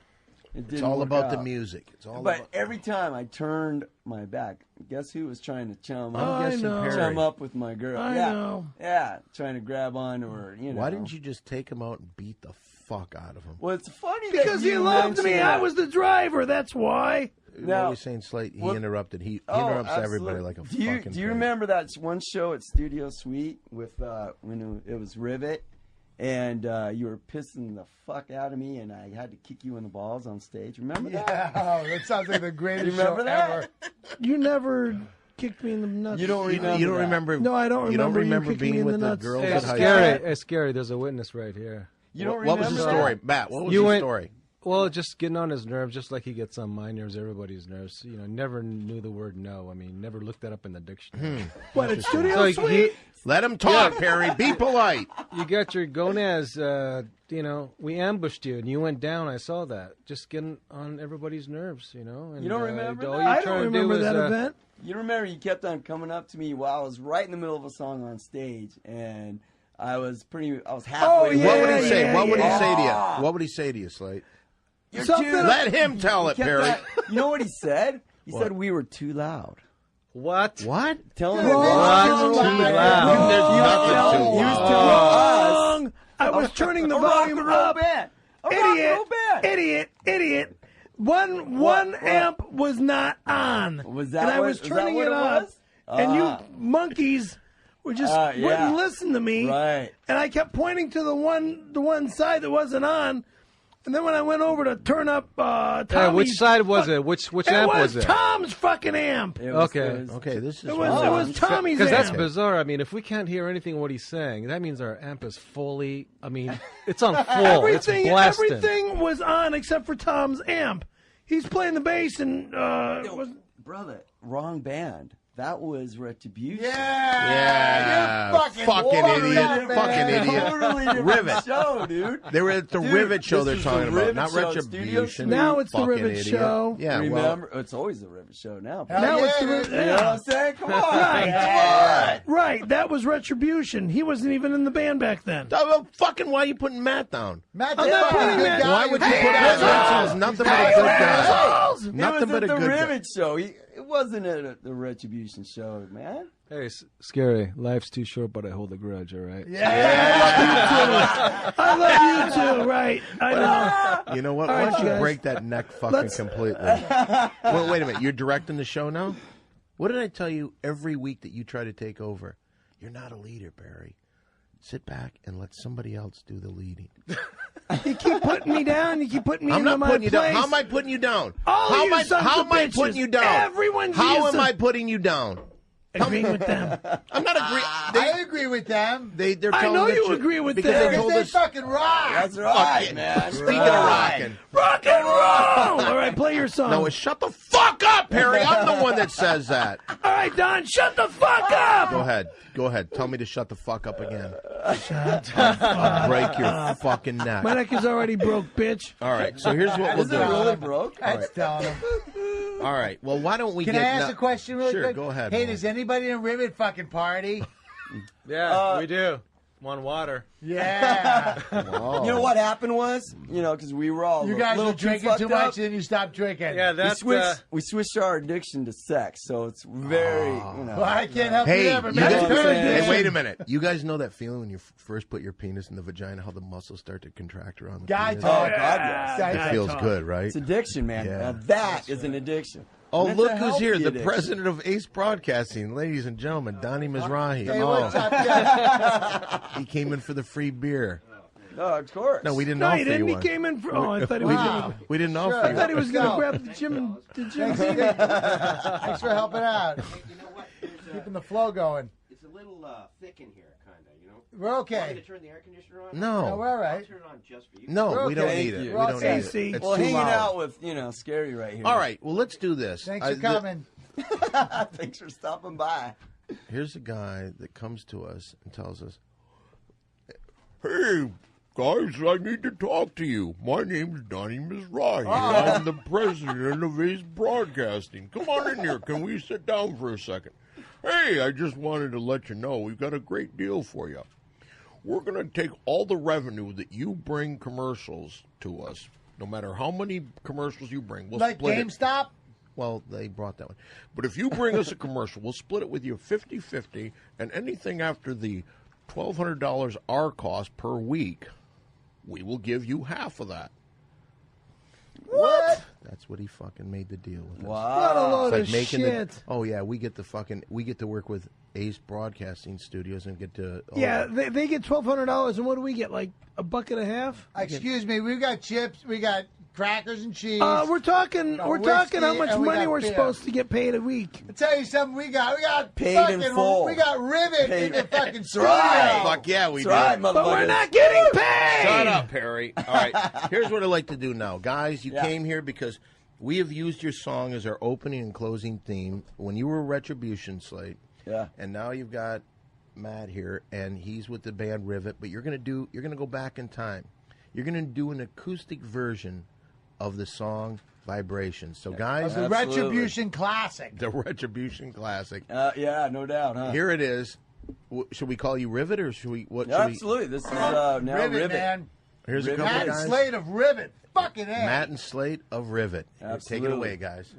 it didn't It's all work about the out. music. It's all But about. every time I turned my back, guess who was trying to chum Oh, up? I guessing know. Perry. Chum up with my girl. I yeah. know. Yeah, trying to grab onto her. You know. Why didn't you just take him out and beat the fuck out of him? Well, it's funny Because that he you loved me. mention I that. was the driver. That's why. What Now- are you saying, Slate? He Well- interrupted. He Oh, interrupts absolutely. everybody like a do you, fucking Do you pig. remember that one show at Studio Suite with when it was Rivet, and you were pissing the fuck out of me, and I had to kick you in the balls on stage? Remember that? Yeah, that sounds like the greatest Remember show that? ever. You never kicked me in the nuts. You don't remember? You don't that. remember? No, I don't You don't remember you remember kicking me being in with the the nuts. girls Hey, at it's high scary. school? It's scary. There's a witness right here. You don't What was remember the that? story, Matt? What was You the went- story? Well, just getting on his nerves, just like he gets on my nerves, everybody's nerves. You know, never knew the word no. I mean, never looked that up in the dictionary. What, at Studio So Suite? Let him talk, Perry. Be polite. You got your gonads, you know, we ambushed you, and you went down. I saw that. Just getting on everybody's nerves, you know. And, You don't remember all that? you're I trying don't to do remember is, that event. You remember you kept on coming up to me while I was right in the middle of a song on stage, and I was halfway. Oh, yeah, What would he say? yeah, What would he yeah. say to you? What would he say to you, Slate? You're Something- too- Let him tell He it, kept Perry. on- you know what he said? He said we were too loud. What? Tell him Too loud. He was telling us. I was turning the volume up. Idiot. One amp was not on. Was that and I was turning it up. And you monkeys were just wouldn't listen to me. Right. And I kept pointing to the one side that wasn't on. And then when I went over to turn up Tommy's... which side was it? Which amp was it? It was Tom's fucking amp. Okay, this is... It was Tommy's amp. Because that's bizarre. I mean, if we can't hear anything what he's saying, that means our amp is fully... I mean, it's on full. It's blasting. Everything was on except for Tom's amp. He's playing the bass and... Brother, wrong band. That was Retribution. Yeah. Fucking idiot. Fucking idiot. Totally different Rivet show, dude. They were at the Rivet show they're talking about, not Retribution. Now it's the Rivet show. Yeah, remember, it's always the Rivet show now. Now it's the Rivet. You know what I'm saying? Come on. Right. That was Retribution. He wasn't even in the band back then. Fucking why are you putting Matt down? I'm not putting Matt down. Why would you put Matt down? Nothing but a good guy. Nothing but a good guy. It was at the Rivet show. It wasn't at the Retribution show, man. Hey, Scary, life's too short, but I hold a grudge, all right? Yeah, I love you too, right? I know. You know what? Why don't you break that neck fucking completely? Well, wait a minute. You're directing the show now? What did I tell you every week that you try to take over? You're not a leader, Barry. Sit back and let somebody else do the leading. You keep putting me down. You keep putting me into my putting you place. down. How am I putting you down? How am I putting you down? How am I putting you down? Agreeing with them. I'm not agreeing. I agree with them. They're I telling know the you truth agree with because them. they told They us. fucking rock. That's right, man. Speaking of rocking. Rock and roll. All right, play your song. No, shut the fuck up, Harry. I'm the one that says that. All right, Don, shut the fuck up. Go ahead. Tell me to shut the fuck up again. Shut the fuck up. Break your fucking neck. My neck is already broke, bitch. All right, so here's what we'll Is do. it really broke? That's telling them. All right, well, why don't we Can get... I ask a question really sure, quick? Go ahead. Hey, Mom. does anybody in Rivet fucking party? Yeah, we do. Want water. Yeah. Whoa. You know what happened was, because we were all You guys little were drinking too fucked much up. and then you stopped drinking. Yeah, We switched our addiction to sex, so it's very, Well, I can't help Hey, you ever. you Man, guys, it's very hey, good. wait a minute. You guys know that feeling when you first put your penis in the vagina, how the muscles start to contract around the Guy penis? talk. God, yes. It feels good, right? It's addiction, man. Yeah. Now that is an addiction. Oh, And it's look a who's here. healthy The addiction. president of Ace Broadcasting, ladies and gentlemen, Donnie Mizrahi. Hey, what's up, guys? He came in for the free beer. No, of course. No, we didn't No, offer he didn't. you He one. came in for... Oh, I thought he was going to... We didn't Sure. offer I you thought he one. was going to Go. grab the Jim. Thanks for helping out. You know what? Keeping the flow going. It's a little thick in here, kind of, you know? We're Want me to okay. turn the air conditioner on? No, No. we're all I'll right. turn it on just for you. No, We're we don't okay. need it. We We're don't all need set. it. It's Well, too hanging loud. out with, Scary right here. All right, well, let's do this. Thanks for The- coming. Thanks for stopping by. Here's a guy that comes to us and tells us, "Hey, guys, I need to talk to you. My name's Donnie Mizrahi. I'm the president of Ace Broadcasting. Come on in here. Can we sit down for a second? Hey, I just wanted to let you know we've got a great deal for you. We're going to take all the revenue that you bring commercials to us, no matter how many commercials you bring. We'll Like split it. GameStop? Well, they brought that one. But if you bring us a commercial, we'll split it with you 50-50, and anything after the $1,200 our cost per week, we will give you half of that." What? That's what he fucking made the deal with us. What a load It's of like making shit. oh yeah, we get to work with Ace Broadcasting Studios and get to Yeah, they get $1,200, and what do we get? Like a buck and a half? Excuse me, we got chips, we got crackers and cheese. We're talking how whiskey, much and we money got we're beer. supposed to get paid a week. I'll tell you something, we got Paid fucking, in full. we got Rivet Paid- in the fucking studio. right. Fuck yeah, we That's right, do. But we're motherfuckers. not getting paid! Shut up, Harry. All right, here's what I'd like to do now. Guys, you Yeah. came here because we have used your song as our opening and closing theme when you were Retribution, Slate. Yeah. And now you've got Matt here, and he's with the band Rivet, but you're gonna go back in time. You're gonna do an acoustic version of the song Vibrations. So guys, The Absolutely. Retribution Classic. the Retribution classic. Yeah, no doubt, huh? Here it is. Should we call you Rivet or should we Absolutely. This is now Rivet. Man. Here's a Rivet. couple Matt guys. Slate of Rivet. Fucking A. Matt and Slate of Rivet. Here, take it Absolutely. away, guys.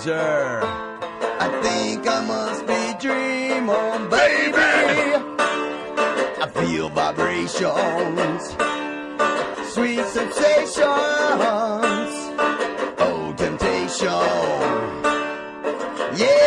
pleasure. I think I must be dream on, baby. I feel vibrations, sweet sensations. Oh, temptation. Yeah.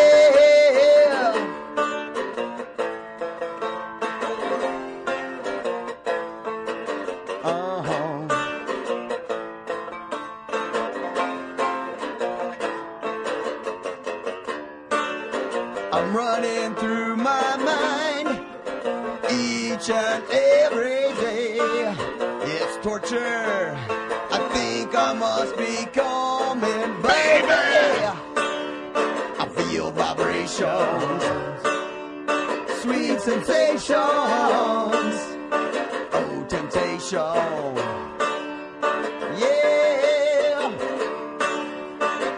I'm running through my mind each and every day. It's torture. I think I must be coming, baby. I feel vibrations, sweet sensations. Oh, temptation. Yeah.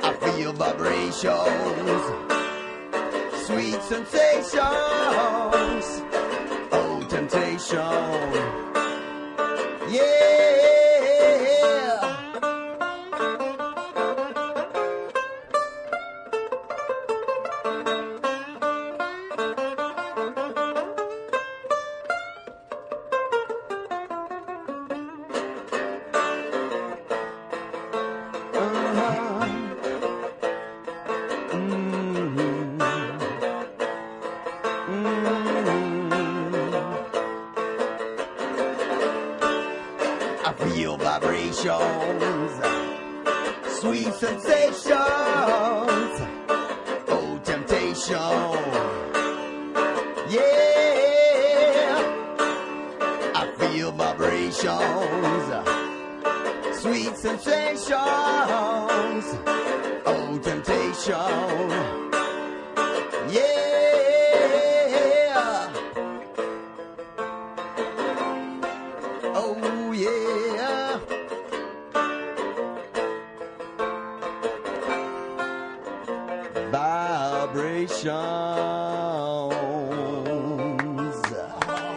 I feel vibrations, sweet sensations. Oh, temptation. Yeah. I feel vibrations, sweet sensations. Oh, temptation. Yeah. I feel vibrations, sweet sensations. Oh, temptation. Yeah. Oh, yeah. Vibrations.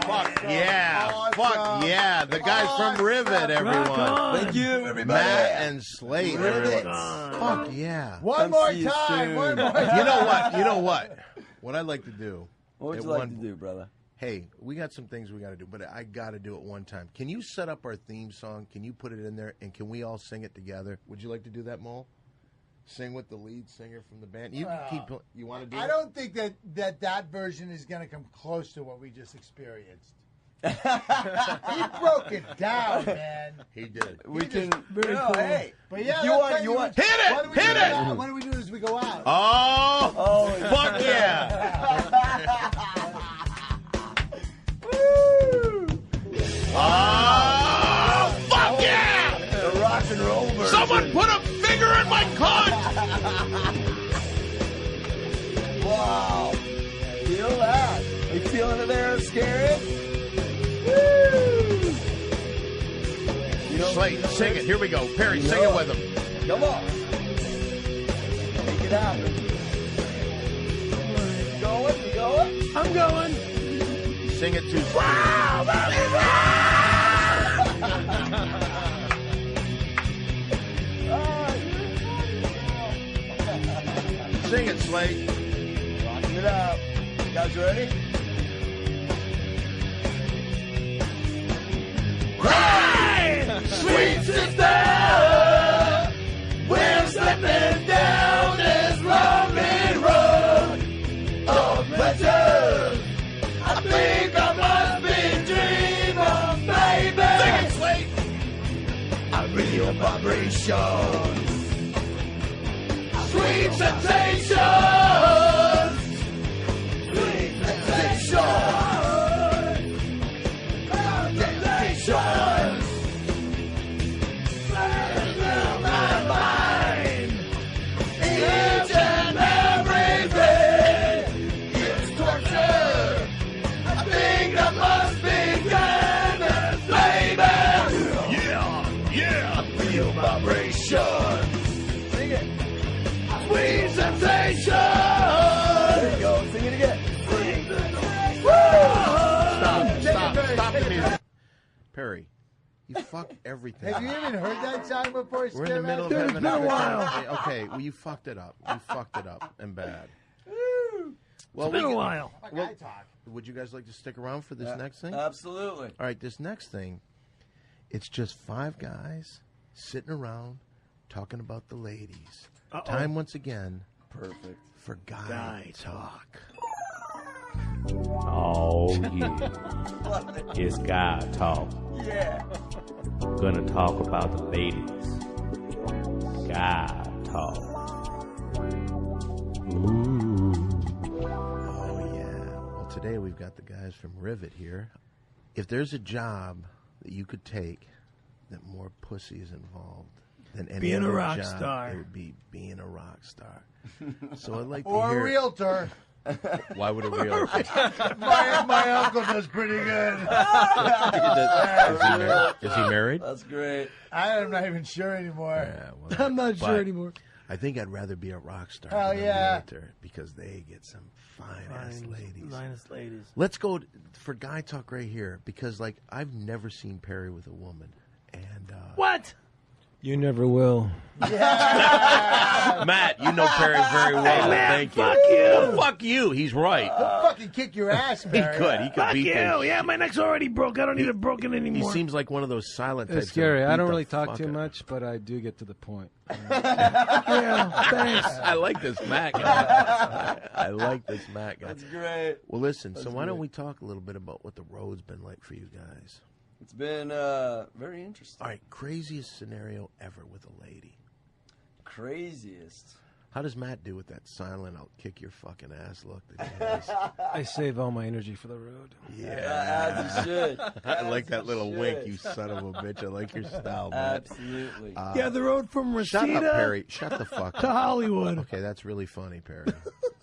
Fuck yeah. Fuck yeah. The guys from Rivet, everyone. Thank you, everybody. Matt and Slate, Rivet. everyone. Fuck yeah. One Come more see you time. soon. One more time. You know what? You know what? What I'd like to do. What would at you like one- to do, brother? Hey, we got some things we got to do, but I got to do it one time. Can you set up our theme song? Can you put it in there, and can we all sing it together? Would you like to do that, Mole? Sing with the lead singer from the band. You can keep. You want to do? I don't think that version is going to come close to what we just experienced. He broke it down, man. He did. We can. Very no, cool. Hey, But yeah, you let's want? tell You want? Hit it! Why don't we Hit do it! that? Why don't we do this as we go out? Oh, fuck yeah! Oh, fuck yeah! The rock and roll version. Someone put a finger in my cunt! Wow. Feel that? Are you feeling it there, Scary? Woo! You know, Slate, sing it. Here we go. Perry, sing it with him. Come on. Make it happen. You going? I'm going. Sing it too. Wow, baby! Sing it, Slate. Rocking it out. You guys ready? Hey! Sweet sister, we're slipping down this lonely road of pleasure. I think I must be dreaming, baby. Sing it, Slate. I real vibrations, sweet sensations, sweet sensations, temptations. My mind, each and every day, it's torture. I think I must be gaming, baby. Yeah. I feel vibration. Sing it. Sweet sensation. There you go. Sing it again. Sweet sensation. Stop the music. Perry, you fuck everything. Have you even heard that song before? We're in the middle of Dude, having it's been a while. Okay, well, you fucked it up. You fucked it up and bad. Well, It's been a while. Well, would you guys like to stick around for this next thing? Absolutely. All right, this next thing, it's just 5 guys sitting around talking about the ladies. Time once again. Perfect. For guy talk. Oh, yeah. It's guy talk. Yeah. Gonna talk about the ladies. Guy talk. Ooh. Oh, yeah. Well, today we've got the guys from Rivet here. If there's a job that you could take that more pussy is involved than any Being a other rock job, star. it would be being a rock star. So I'd like to Or hear... a realtor. Why would a realtor? my uncle does pretty good. Is he married? That's great. I'm not even sure anymore. Yeah, well, I'm not sure but anymore. I think I'd rather be a rock star Hell than yeah. a realtor because they get some fine-ass ladies. Finest ladies. Let's go for guy talk right here because, like, I've never seen Perry with a woman. And What? You never will. Matt, you know Perry very well. Hey, Matt, Thank you. fuck you. Well, fuck you. He's right. He'll fucking kick your ass, He Barry. could. He could Fuck beat you. the Yeah, my neck's already broke. I don't need it broken He anymore. seems like one of those silent types. It's scary. that I beat don't the really talk fuck too out- much, but I do get to the point. Yeah, thanks. I like this Matt guy. I like this Matt guy. That's great. Well, listen. So That's why don't great. we talk a little bit about what the road's been like for you guys? It's been very interesting. All right, craziest scenario ever with a lady. Craziest. How does Matt do with that silent, I'll kick your fucking ass look that he has? I save all my energy for the road. As you should. I like As that you little should. wink, you son of a bitch. I like your style, Matt. Absolutely. Yeah, the road from Shut up, Reseda Perry. Shut the fuck to up. Hollywood. Okay, that's really funny, Perry.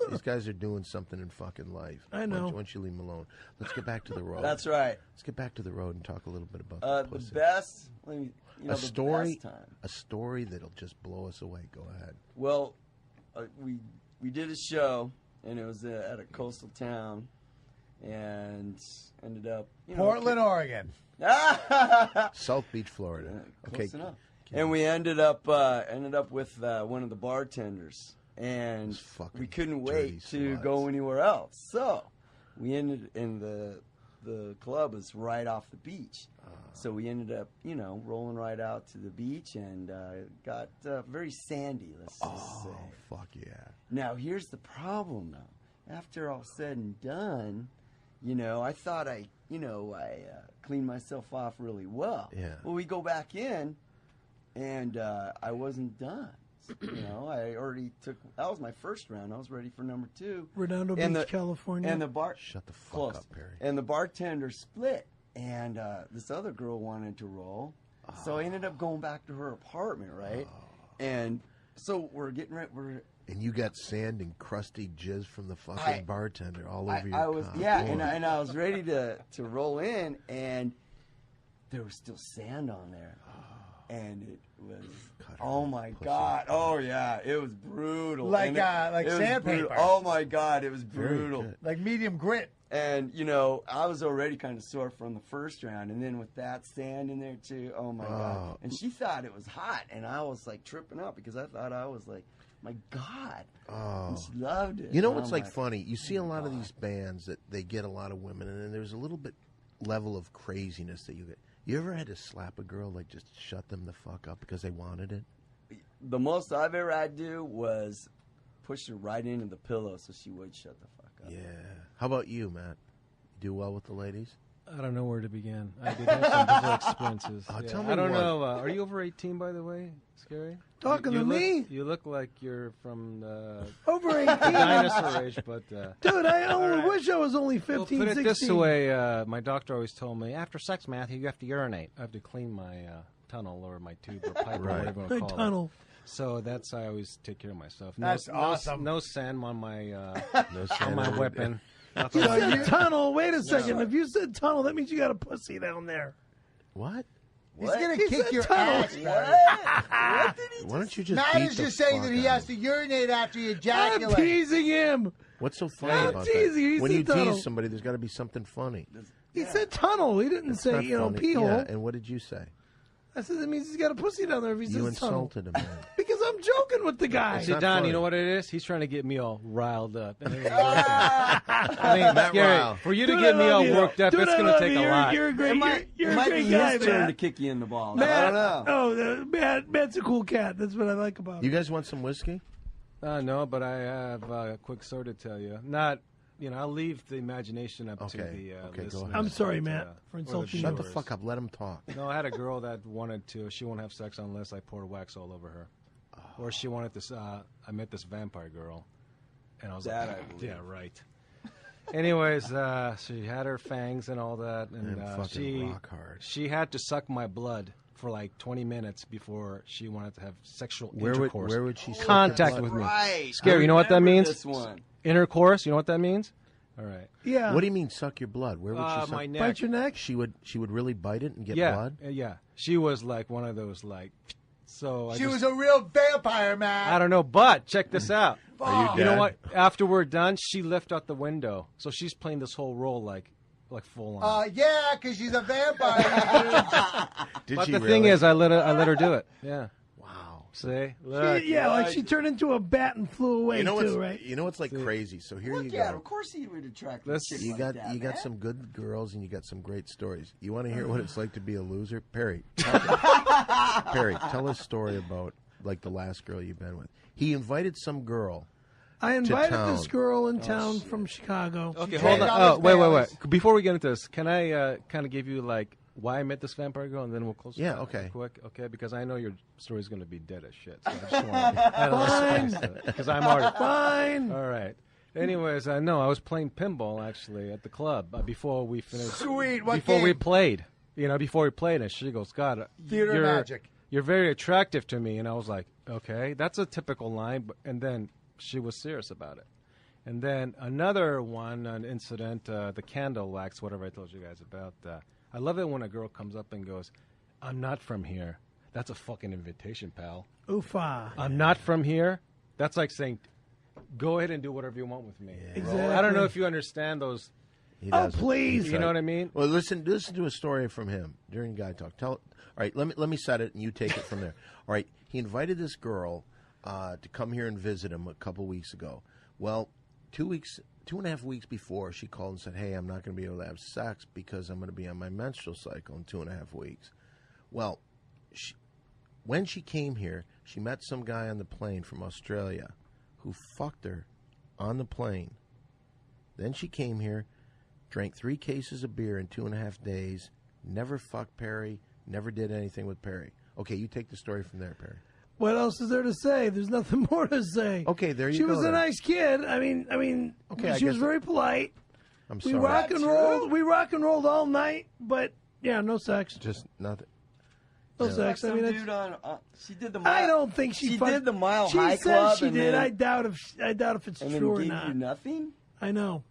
These guys are doing something in fucking life. I know. Why don't you leave them alone? Let's get back to the road. That's right. Let's get back to the road and talk a little bit about The pussy. best, let me, you know, a story, the best time. a story that'll just blow us away. Go ahead. Well, we did a show, and it was at a coastal town, and ended up Portland, Oregon. South Beach, Florida. Close enough. And we ended up with one of the bartenders, and we couldn't wait to go anywhere else. So we ended in the club was right off the beach. So we ended up, rolling right out to the beach and got very sandy, let's just say. Oh, fuck yeah. Now, here's the problem, though. After all said and done, I thought I cleaned myself off really well. Yeah. Well, we go back in, and I wasn't done. I already took. That was my first round. I was ready for number 2. Redondo Beach, California. And the bar. Shut the fuck close. up, Perry. And the bartender split, and this other girl wanted to roll, so I ended up going back to her apartment, right? And so we're getting ready. And you got sand and crusty jizz from the fucking bartender all over your I was cock. yeah, Boy. and I was ready to roll in, and there was still sand on there, and it was oh my god, oh yeah, it was brutal, Like And it was sandpaper. brutal. Oh my god, it was Very brutal. good. Like medium grit. And I was already kind of sore from the first round, and then with that sand in there too, oh my god! And she thought it was hot, and I was like tripping up because I thought I was like, my god! And she loved it. You know And what's I'm like funny? You see a lot of these bands that they get a lot of women, and then there's a little bit level of craziness that you get. You ever had to slap a girl, like just shut them the fuck up because they wanted it? The most I've ever had to do was push her right into the pillow so she would shut the fuck up. Yeah. How about you, Matt? You do well with the ladies? I don't know where to begin. I did have some different experiences. Tell me I don't what. know. Are you over 18, by the way? Scary? Talking you to look, me? You look like you're from the Over 18. dinosaur age, but... Dude, I only wish I was only 15, Well, put it 16. this way. My doctor always told me, after sex, Matthew, you have to urinate. I have to clean my tunnel or my tube or pipe or whatever you My want to call tunnel. it. So that's I always take care of myself. That's awesome. No sand on my No sand on my on your weapon. You said tunnel. Wait a second. If you said tunnel, that means you got a pussy down there. What? He's going He to kick said your tunnel. ass, Barry. What did he Why don't you just Matt beat is the just saying fuck that he out has of to urinate after you I'm ejaculate. teasing him. What's so funny I'm about teasing. that? He When said you tunnel. tease somebody, there's got to be something funny. He said tunnel. He didn't It's say, not funny. pee hole. Yeah, and what did you say? I said, that means he's got a pussy down there if he says You tunnel. insulted him, man. Because I'm joking with the guy. See, Don, funny. you know what it is? He's trying to get me all riled up. And it ain't working. I mean, Matt Gary, Ryle. for you to Dude, get I me love all you. worked up, Dude, it's I going to love take you. a lot. You're a great, you're It a might great be guy, his turn Matt. to kick you in the balls. Matt, I don't know. Matt's a cool cat. That's what I like about him. You guys want some whiskey? No, but I have a quick story to tell you. Not, I'll leave the imagination up to the Okay, go listeners. ahead. I'm sorry, Matt, for or the insulting you. Shut the viewers. fuck up. Let him talk. No, I had a girl that wanted to. She won't have sex unless I pour wax all over her. Or she wanted this. I met this vampire girl, and I was That like, I believe. yeah, right. Anyways, she had her fangs and all that, and Man, fucking rock hard. she had to suck my blood for like 20 minutes before she wanted to have sexual Where intercourse. would she suck contact your with blood? me? Right. Scary. You know what that Remember means? This one. Intercourse. You know what that means? All right. Yeah. What do you mean suck your blood? Where would she suck? My neck. Bite your neck? She would really bite it and get Yeah, blood? yeah. She was like one of those like. So She was a real vampire, man. I don't know, but check this out. Are you You know dead? what? After we're done, she left out the window, so she's playing this whole role like full on. Yeah, because she's a vampire. Did but she the really? thing is, I let her do it. Yeah. Wow. See, look. Yeah, like she turned into a bat and flew away You know what's too, right? You know what's like crazy? So here you Look at him. go. Of course he would attract Let's- chicks You like got that, you got man. some good girls and you got some great stories. You want to hear what it's like to be a loser, Perry? Perry, tell a story about like the last girl you've been with. He invited some girl. I invited town. this girl in town from Chicago. Okay, She hold traded on. all Oh, his wait. families. Before we get into this, can I kind of give you like why I met this vampire girl, and then we'll close. Yeah, it okay. Quick, okay, because I know your story's going to be dead as shit. So I just want to add a little spice to it, because I'm already Fine. all right. Anyways, no, I was playing pinball actually at the club before we finished. Sweet, what before we game? played, before we played, and she goes, "God, Theater you're, magic. You're very attractive to me," and I was like, "Okay, that's a typical line," but, and then she was serious about it. And then another one, an incident, the candle wax, whatever I told you guys about. I love it when a girl comes up and goes, "I'm not from here." That's a fucking invitation, pal. Oofa. I'm not from here. That's like saying, go ahead and do whatever you want with me. Exactly. I don't know if you understand those. He Oh, doesn't. please. You know what I mean? Well, listen to a story from him during Guy Talk. All right, let me set it and you take it from there. All right, he invited this girl to come here and visit him a couple weeks ago. Well, 2.5 weeks before, she called and said, "Hey, I'm not going to be able to have sex because I'm going to be on my menstrual cycle in 2.5 weeks." Well, when she came here, she met some guy on the plane from Australia who fucked her on the plane. Then she came here, drank 3 cases of beer in 2.5 days, never fucked Perry, never did anything with Perry. Okay, you take the story from there, Perry. What else is there to say? There's nothing more to say. Okay, there you She go. was a then. nice kid. I mean, Okay, I she was guess- very polite. I'm We sorry. rock and rolled. We rock and rolled all night, but yeah, no sex. Just nothing. No Yeah. sex. I Some mean, dude on. She did the. I don't think she fucked- did the Mile she High says Club. she and did. Then, I doubt if it's and then true or gave not. you nothing. I know.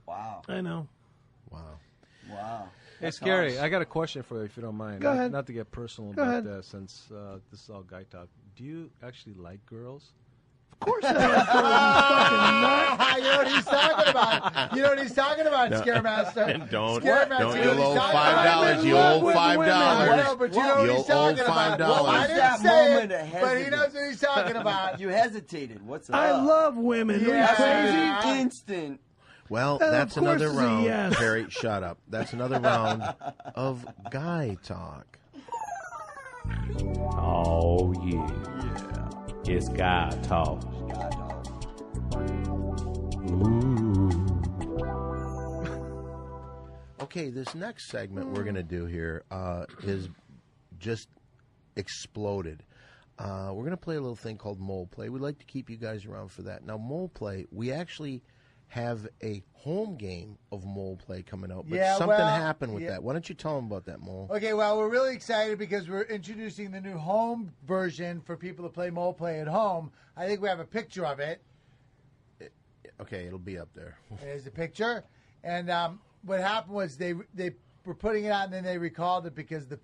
Wow. I know. Wow. Wow. Hey, That's Scary, harsh. I got a question for you if you don't mind. Go ahead. Not to get personal Go about ahead. this, since this is all guy talk. Do you actually like girls? Of course I like her, you fucking nut. You know what he's talking about. You know what he's talking about, Scaremaster. Don't. Scaremaster, Don't. you know You'll what owe he's talking about? $5. You love owe with $5. women. Well, but you know what You'll he's talking owe about. $5. Well, I What's didn't that say moment it, of but he hesitant? knows what he's talking about. You hesitated. What's up? I love women. Are you Yeah. crazy? Instant. Well, Of that's course another it's a round. yes. Perry, shut up. That's another round of Guy Talk. Oh, yeah. It's God talk. Okay, this next segment we're going to do here is just exploded. We're going to play a little thing called Mole Play. We'd like to keep you guys around for that. Now, Mole Play, we actually have a home game of Mole Play coming out, but Yeah, something well, happened with yeah. that. Why don't you tell them about that, Mole? Okay, well, we're really excited because we're introducing the new home version for people to play Mole Play at home. I think we have a picture of it. Okay, it'll be up there. There's a picture. And what happened was they were putting it out and then they recalled it because the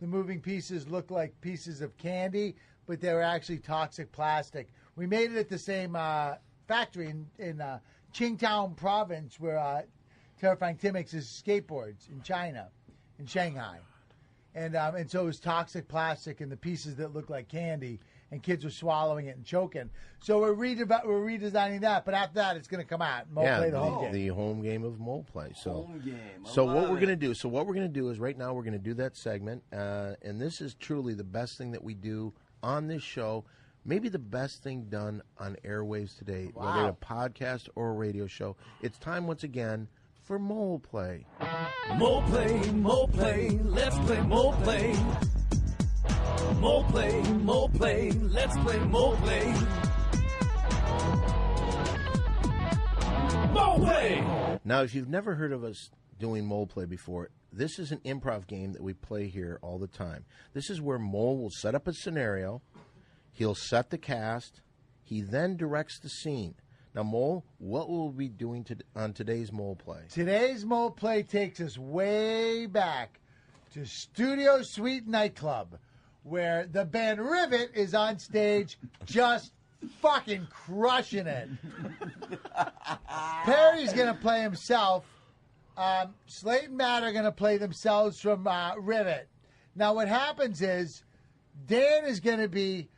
moving pieces looked like pieces of candy, but they were actually toxic plastic. We made it at the same factory in Qingdao province where Terrifying Tim makes his skateboards in China, in Shanghai. and so it was toxic plastic and the pieces that look like candy, and kids were swallowing it and choking. So we're redesigning that, but after that, it's going to come out. Mole Play, the home game. The home game of Mole Play. So, home game. What we're going to do is right now we're going to do that segment, and this is truly the best thing that we do on this show. Maybe the best thing done on airwaves today, whether a podcast or a radio show. It's time once again for Mole Play. Mole Play, Mole Play, let's play Mole Play. Mole Play, Mole Play, let's play Mole Play. Mole Play! Now, if you've never heard of us doing Mole Play before, this is an improv game that we play here all the time. This is where Mole will set up a scenario. He'll set the cast. He then directs the scene. Now, Mole, what will we be doing on today's Mole Play? Today's Mole Play takes us way back to Studio Suite Nightclub, where the band Rivet is on stage just fucking crushing it. Perry's going to play himself. Slate and Matt are going to play themselves from Rivet. Now, what happens is Dan is going to be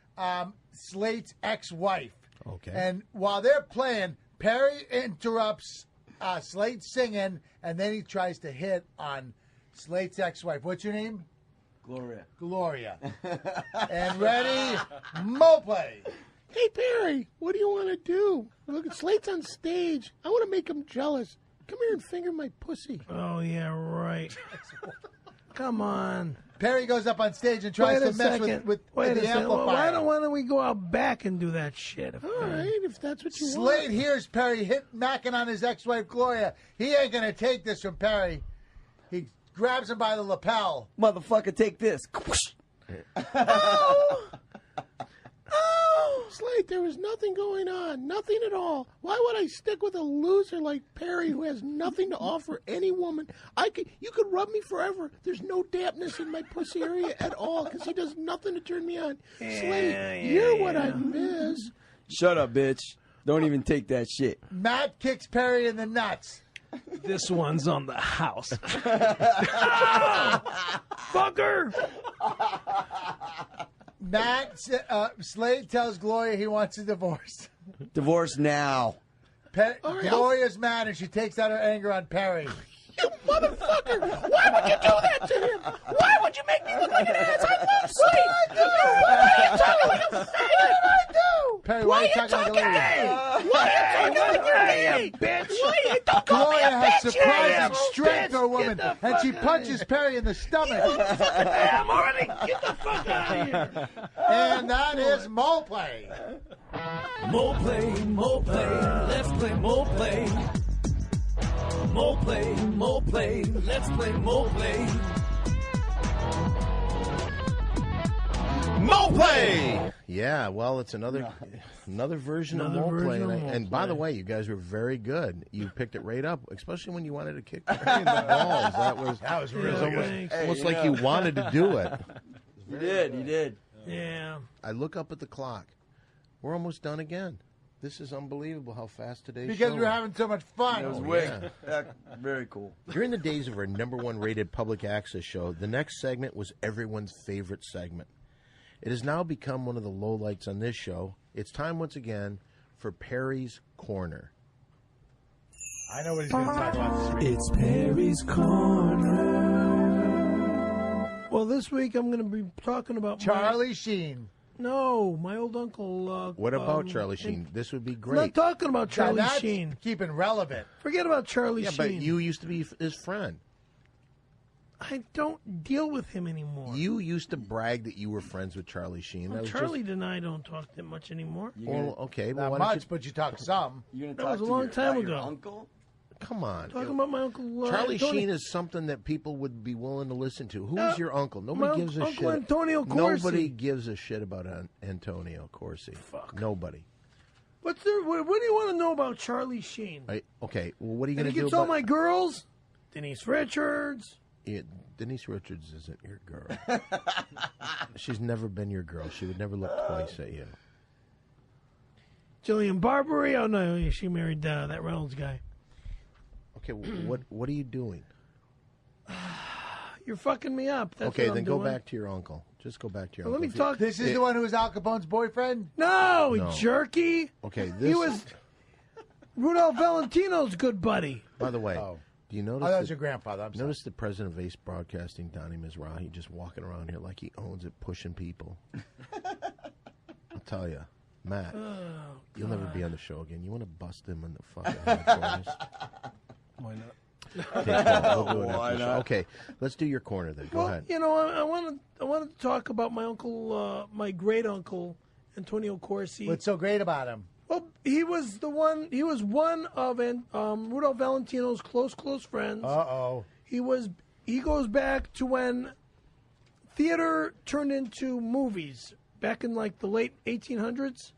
Slate's ex-wife. Okay. And while they're playing, Perry interrupts Slate singing, and then he tries to hit on Slate's ex-wife. What's your name? Gloria. And ready, Mole Play. Hey, Perry, what do you want to do? Look, Slate's on stage. I want to make him jealous. Come here and finger my pussy. Oh, yeah, right. Come on. Perry goes up on stage and tries to mess with the amplifier. Why don't we go out back and do that shit? All right, if that's what you want. Slate hears Perry macking on his ex-wife, Gloria. He ain't going to take this from Perry. He grabs him by the lapel. Motherfucker, take this. Oh, Slate, there was nothing going on. Nothing at all. Why would I stick with a loser like Perry who has nothing to offer any woman? You could rub me forever. There's no dampness in my pussy area at all because he does nothing to turn me on. Slate, you're what I miss. Shut up, bitch. Don't even take that shit. Matt kicks Perry in the nuts. This one's on the house. Fucker! Slate tells Gloria he wants a divorce. Divorce now. Gloria's mad and she takes out her anger on Perry. You motherfucker! Why would you do that to him? Why would you make me look like an ass? I love Slate! Why are you talking like a faggot? What I do? Perry, why are you talking like a lady? Why are you talking like a lady? Bitch! Don't call me a Gloria has bitch! surprising strength, her woman, and she punches Perry in the stomach. I'm already... Get the fuck out of here! And that is Mole Play. Mole Play, Mole Play, let's play Mole Play. Mole Play, let's play Mole Play. Mole Play! Yeah, well, it's another version of Mole Play. And by the way, you guys were very good. You picked it right up, especially when you wanted to kick Perry in the balls. That was really good. Almost like you wanted to do it. You did. Yeah. I look up at the clock. We're almost done again. This is unbelievable how fast today's show Because we're having so much fun. It was very cool. During the days of our #1 rated public access show, the next segment was everyone's favorite segment. It has now become one of the lowlights on this show. It's time once again for Perry's Corner. I know what he's going to talk about this week. It's Perry's Corner. Well, this week I'm going to be talking about Charlie Sheen. No, my old uncle. What about Charlie Sheen? This would be great. I'm not talking about Charlie Sheen. Keeping relevant. Forget about Charlie Sheen. But you used to be his friend. I don't deal with him anymore. You used to brag that you were friends with Charlie Sheen. Well, Charlie and I don't talk that much anymore. Well, okay. Not much, but you talk some. You that was a long time ago. Uncle? Come on. Talking about my uncle. Charlie Sheen is something that people would be willing to listen to. Who is your uncle? Nobody gives a shit. Uncle Antonio Corsi. Nobody gives a shit about Antonio Corsi. Fuck. Nobody. What do you want to know about Charlie Sheen? Okay. Well, what are you going to do? He gets all my girls. Denise Richards. Denise Richards isn't your girl. She's never been your girl. She would never look twice at you. Jillian Barbary. Oh no, she married that Reynolds guy. Okay, what are you doing? you're fucking me up. That's okay, what then I'm go doing. back to your uncle. Just go back to your Well, uncle. let me talk. This is the one who was Al Capone's boyfriend? No, No. jerky. Okay, He was Rudolph Valentino's good buddy. By the way, do you notice Oh, that was your grandfather. I'm sorry. Notice the president of Ace Broadcasting, Donnie Mizrahi, just walking around here like he owns it, pushing people. I'll tell you, Matt, you'll never be on the show again. You want to bust him in the fucking headquarters? Why not? Okay, Paul, we'll do it after Why the show. not? Okay, let's do your corner then. Go Well, ahead. you know, I wanted to talk about my uncle, my great uncle, Antonio Corsi. What's so great about him? Well, he was one of Rudolph Valentino's close friends. Uh-oh. He goes back to when theater turned into movies back in like the late 1800s,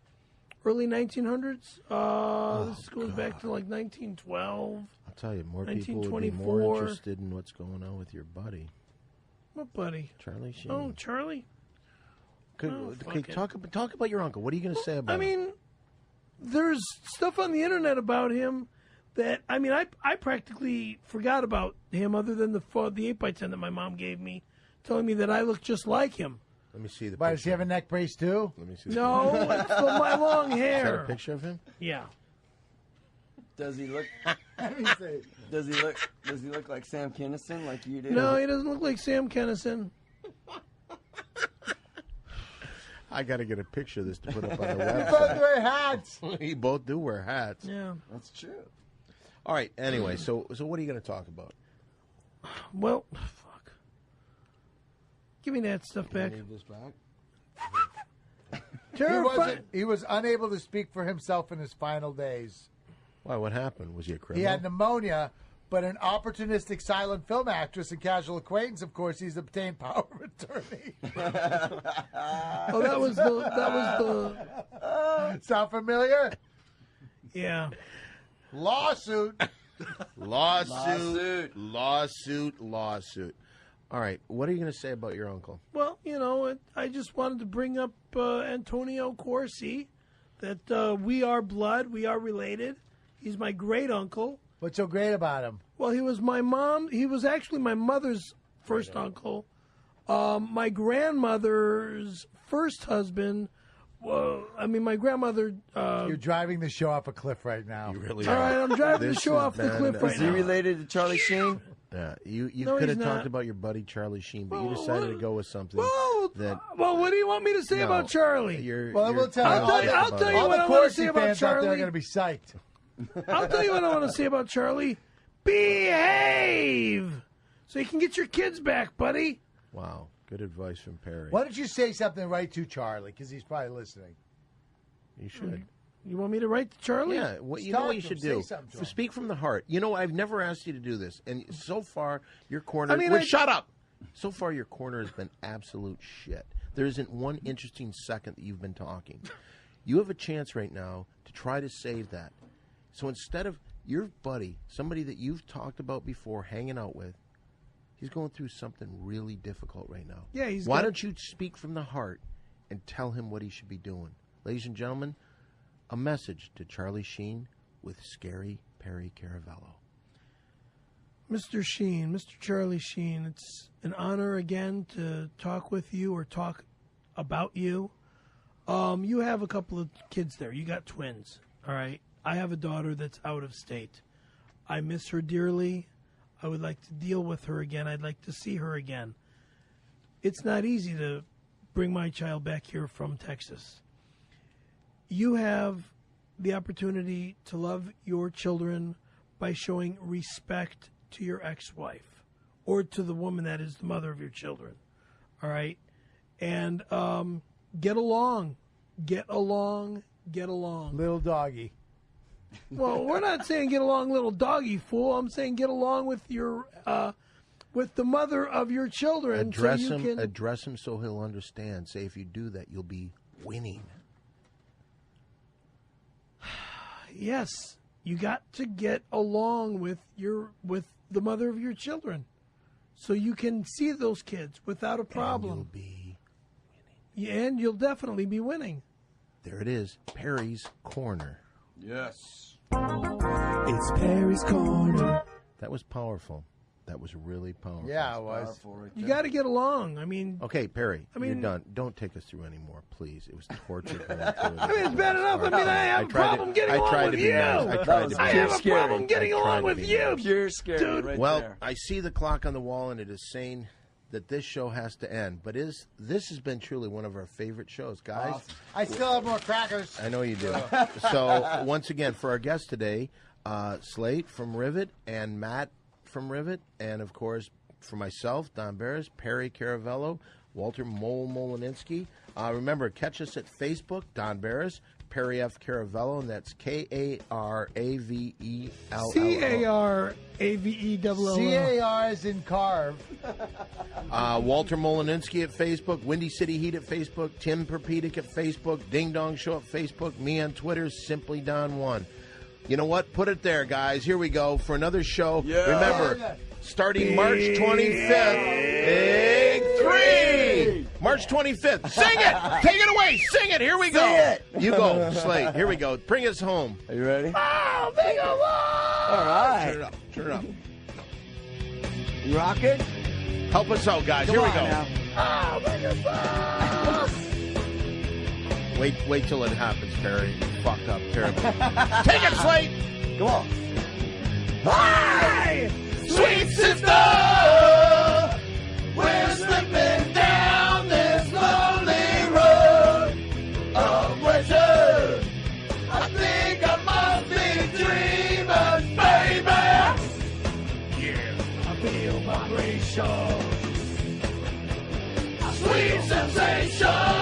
early 1900s. This goes back to like 1912. I'll tell you, more people would be more 1924. interested in what's going on with your buddy, What buddy? Charlie Sheen. Oh, Charlie. Okay, fuck it. talk about your uncle. What are you going to say about I him? mean, there's stuff on the internet about him that I practically forgot about him, other than the 8x10 that my mom gave me, telling me that I look just like him. Let me see the Why, picture. does he have a neck brace too? Let me see. The No, it's for my long Is that a hair. picture of him? Yeah. Does he look? Let me see. Does he look like Sam Kinison, like you do? No, he doesn't look like Sam Kennison. I got to get a picture of this to put up on the They both website. wear hats. We both do wear hats. Yeah. That's true. All right. Anyway, so what are you going to talk about? Well, fuck. Give me that stuff back. Need this back? He was unable to speak for himself in his final days. Why? What happened? Was he a He criminal? had pneumonia, but an opportunistic silent film actress and casual acquaintance, of course, he's obtained power of attorney. Oh, that was the. Sound familiar? Yeah. Lawsuit. Lawsuit. All right. What are you going to say about your uncle? Well, you know, I just wanted to bring up Antonio Corsi, that we are blood, we are related. He's my great uncle. What's so great about him? Well, he was my mom. He was actually my mother's first uncle. My grandmother's first husband. My grandmother. You're driving the show off a cliff right now. You really All are. right, I'm driving the This show has off the been- cliff right Is he now. related to Charlie Sheen? Yeah, you No, could have he's talked not. about your buddy Charlie Sheen, but you Well, decided to what- go with something that. Well, what do you want me to say No, about Charlie? Well, we'll tell you. I'll tell you all what the I want to Corsi say about fans out there are Charlie. going to be psyched. I'll tell you what I want to say about Charlie. Behave, so you can get your kids back, buddy. Wow, good advice from Perry. Why don't you say something right to Charlie? Because he's probably listening. You should. You want me to write to Charlie? Yeah, you know what you should do? Say something to him. Speak from the heart. You know, I've never asked you to do this, and so far your corner. I mean, shut up. So far, your corner has been absolute shit. There isn't one interesting second that you've been talking. You have a chance right now to try to save that. So instead of your buddy, somebody that you've talked about before, hanging out with, he's going through something really difficult right now. Yeah, Why don't you speak from the heart and tell him what he should be doing? Ladies and gentlemen, a message to Charlie Sheen with Scary Perry Caravello. Mr. Sheen, Mr. Charlie Sheen, it's an honor again to talk with you or talk about you. You have a couple of kids there. You got twins, all right? I have a daughter that's out of state. I miss her dearly. I would like to deal with her again. I'd like to see her again. It's not easy to bring my child back here from Texas. You have the opportunity to love your children by showing respect to your ex-wife or to the woman that is the mother of your children. All right? And get along. Get along. Get along. Little doggy. Well, we're not saying get along, little doggy fool. I'm saying get along with your with the mother of your children. Address so you him. can... Address him so he'll understand. Say if you do that, you'll be winning. Yes, you got to get along with the mother of your children, so you can see those kids without a problem. And you'll be Yeah, and you'll definitely be winning. there. It is Perry's Corner. Yes. It's Perry's Corner. That was powerful. That was really powerful. Yeah, it was. You got to get along. I mean, okay, Perry, I mean, you're done. Don't take us through anymore, please. It was torture. I mean, it's bad enough. I mean, I have a problem getting along with you. I have a problem getting along with you. Pure scary, dude. Right well, there. I see the clock on the wall, and it is saying that this show has to end. But this has been truly one of our favorite shows, guys. I still have more crackers. I know you do. So, once again, for our guest today, Slate from Rivet and Matt from Rivet, and, of course, for myself, Don Barris, Perry Caravello, Walter Molinski. Remember, catch us at Facebook, Don Barris, Perry F. Caravello, and that's Caravello. Caravello. CAR is in carve. Walter Molinski at Facebook, Windy City Heat at Facebook, Tim Perpedic at Facebook, Ding Dong Show at Facebook, me on Twitter, Simply Don1. You know what? Put it there, guys. Here we go for another show. Yeah. Remember, starting March 25th, Big 3! March 25th. Sing it! Take it away! Sing it! Here we go! Sing it! You go, Slate. Here we go. Bring us home. Are you ready? Oh, big along! All right. Turn it up. Turn it up. You rocking? Help us out, guys. Here we go. Now. Oh, big along! Wait till it happens, Perry. You fucked up terribly. Take it, Slate! Come on. Hi! Sweet sister! We're slipping down this lonely road of winter. I think I must be dreaming, baby. Yeah, I feel vibration. Sweet sensation.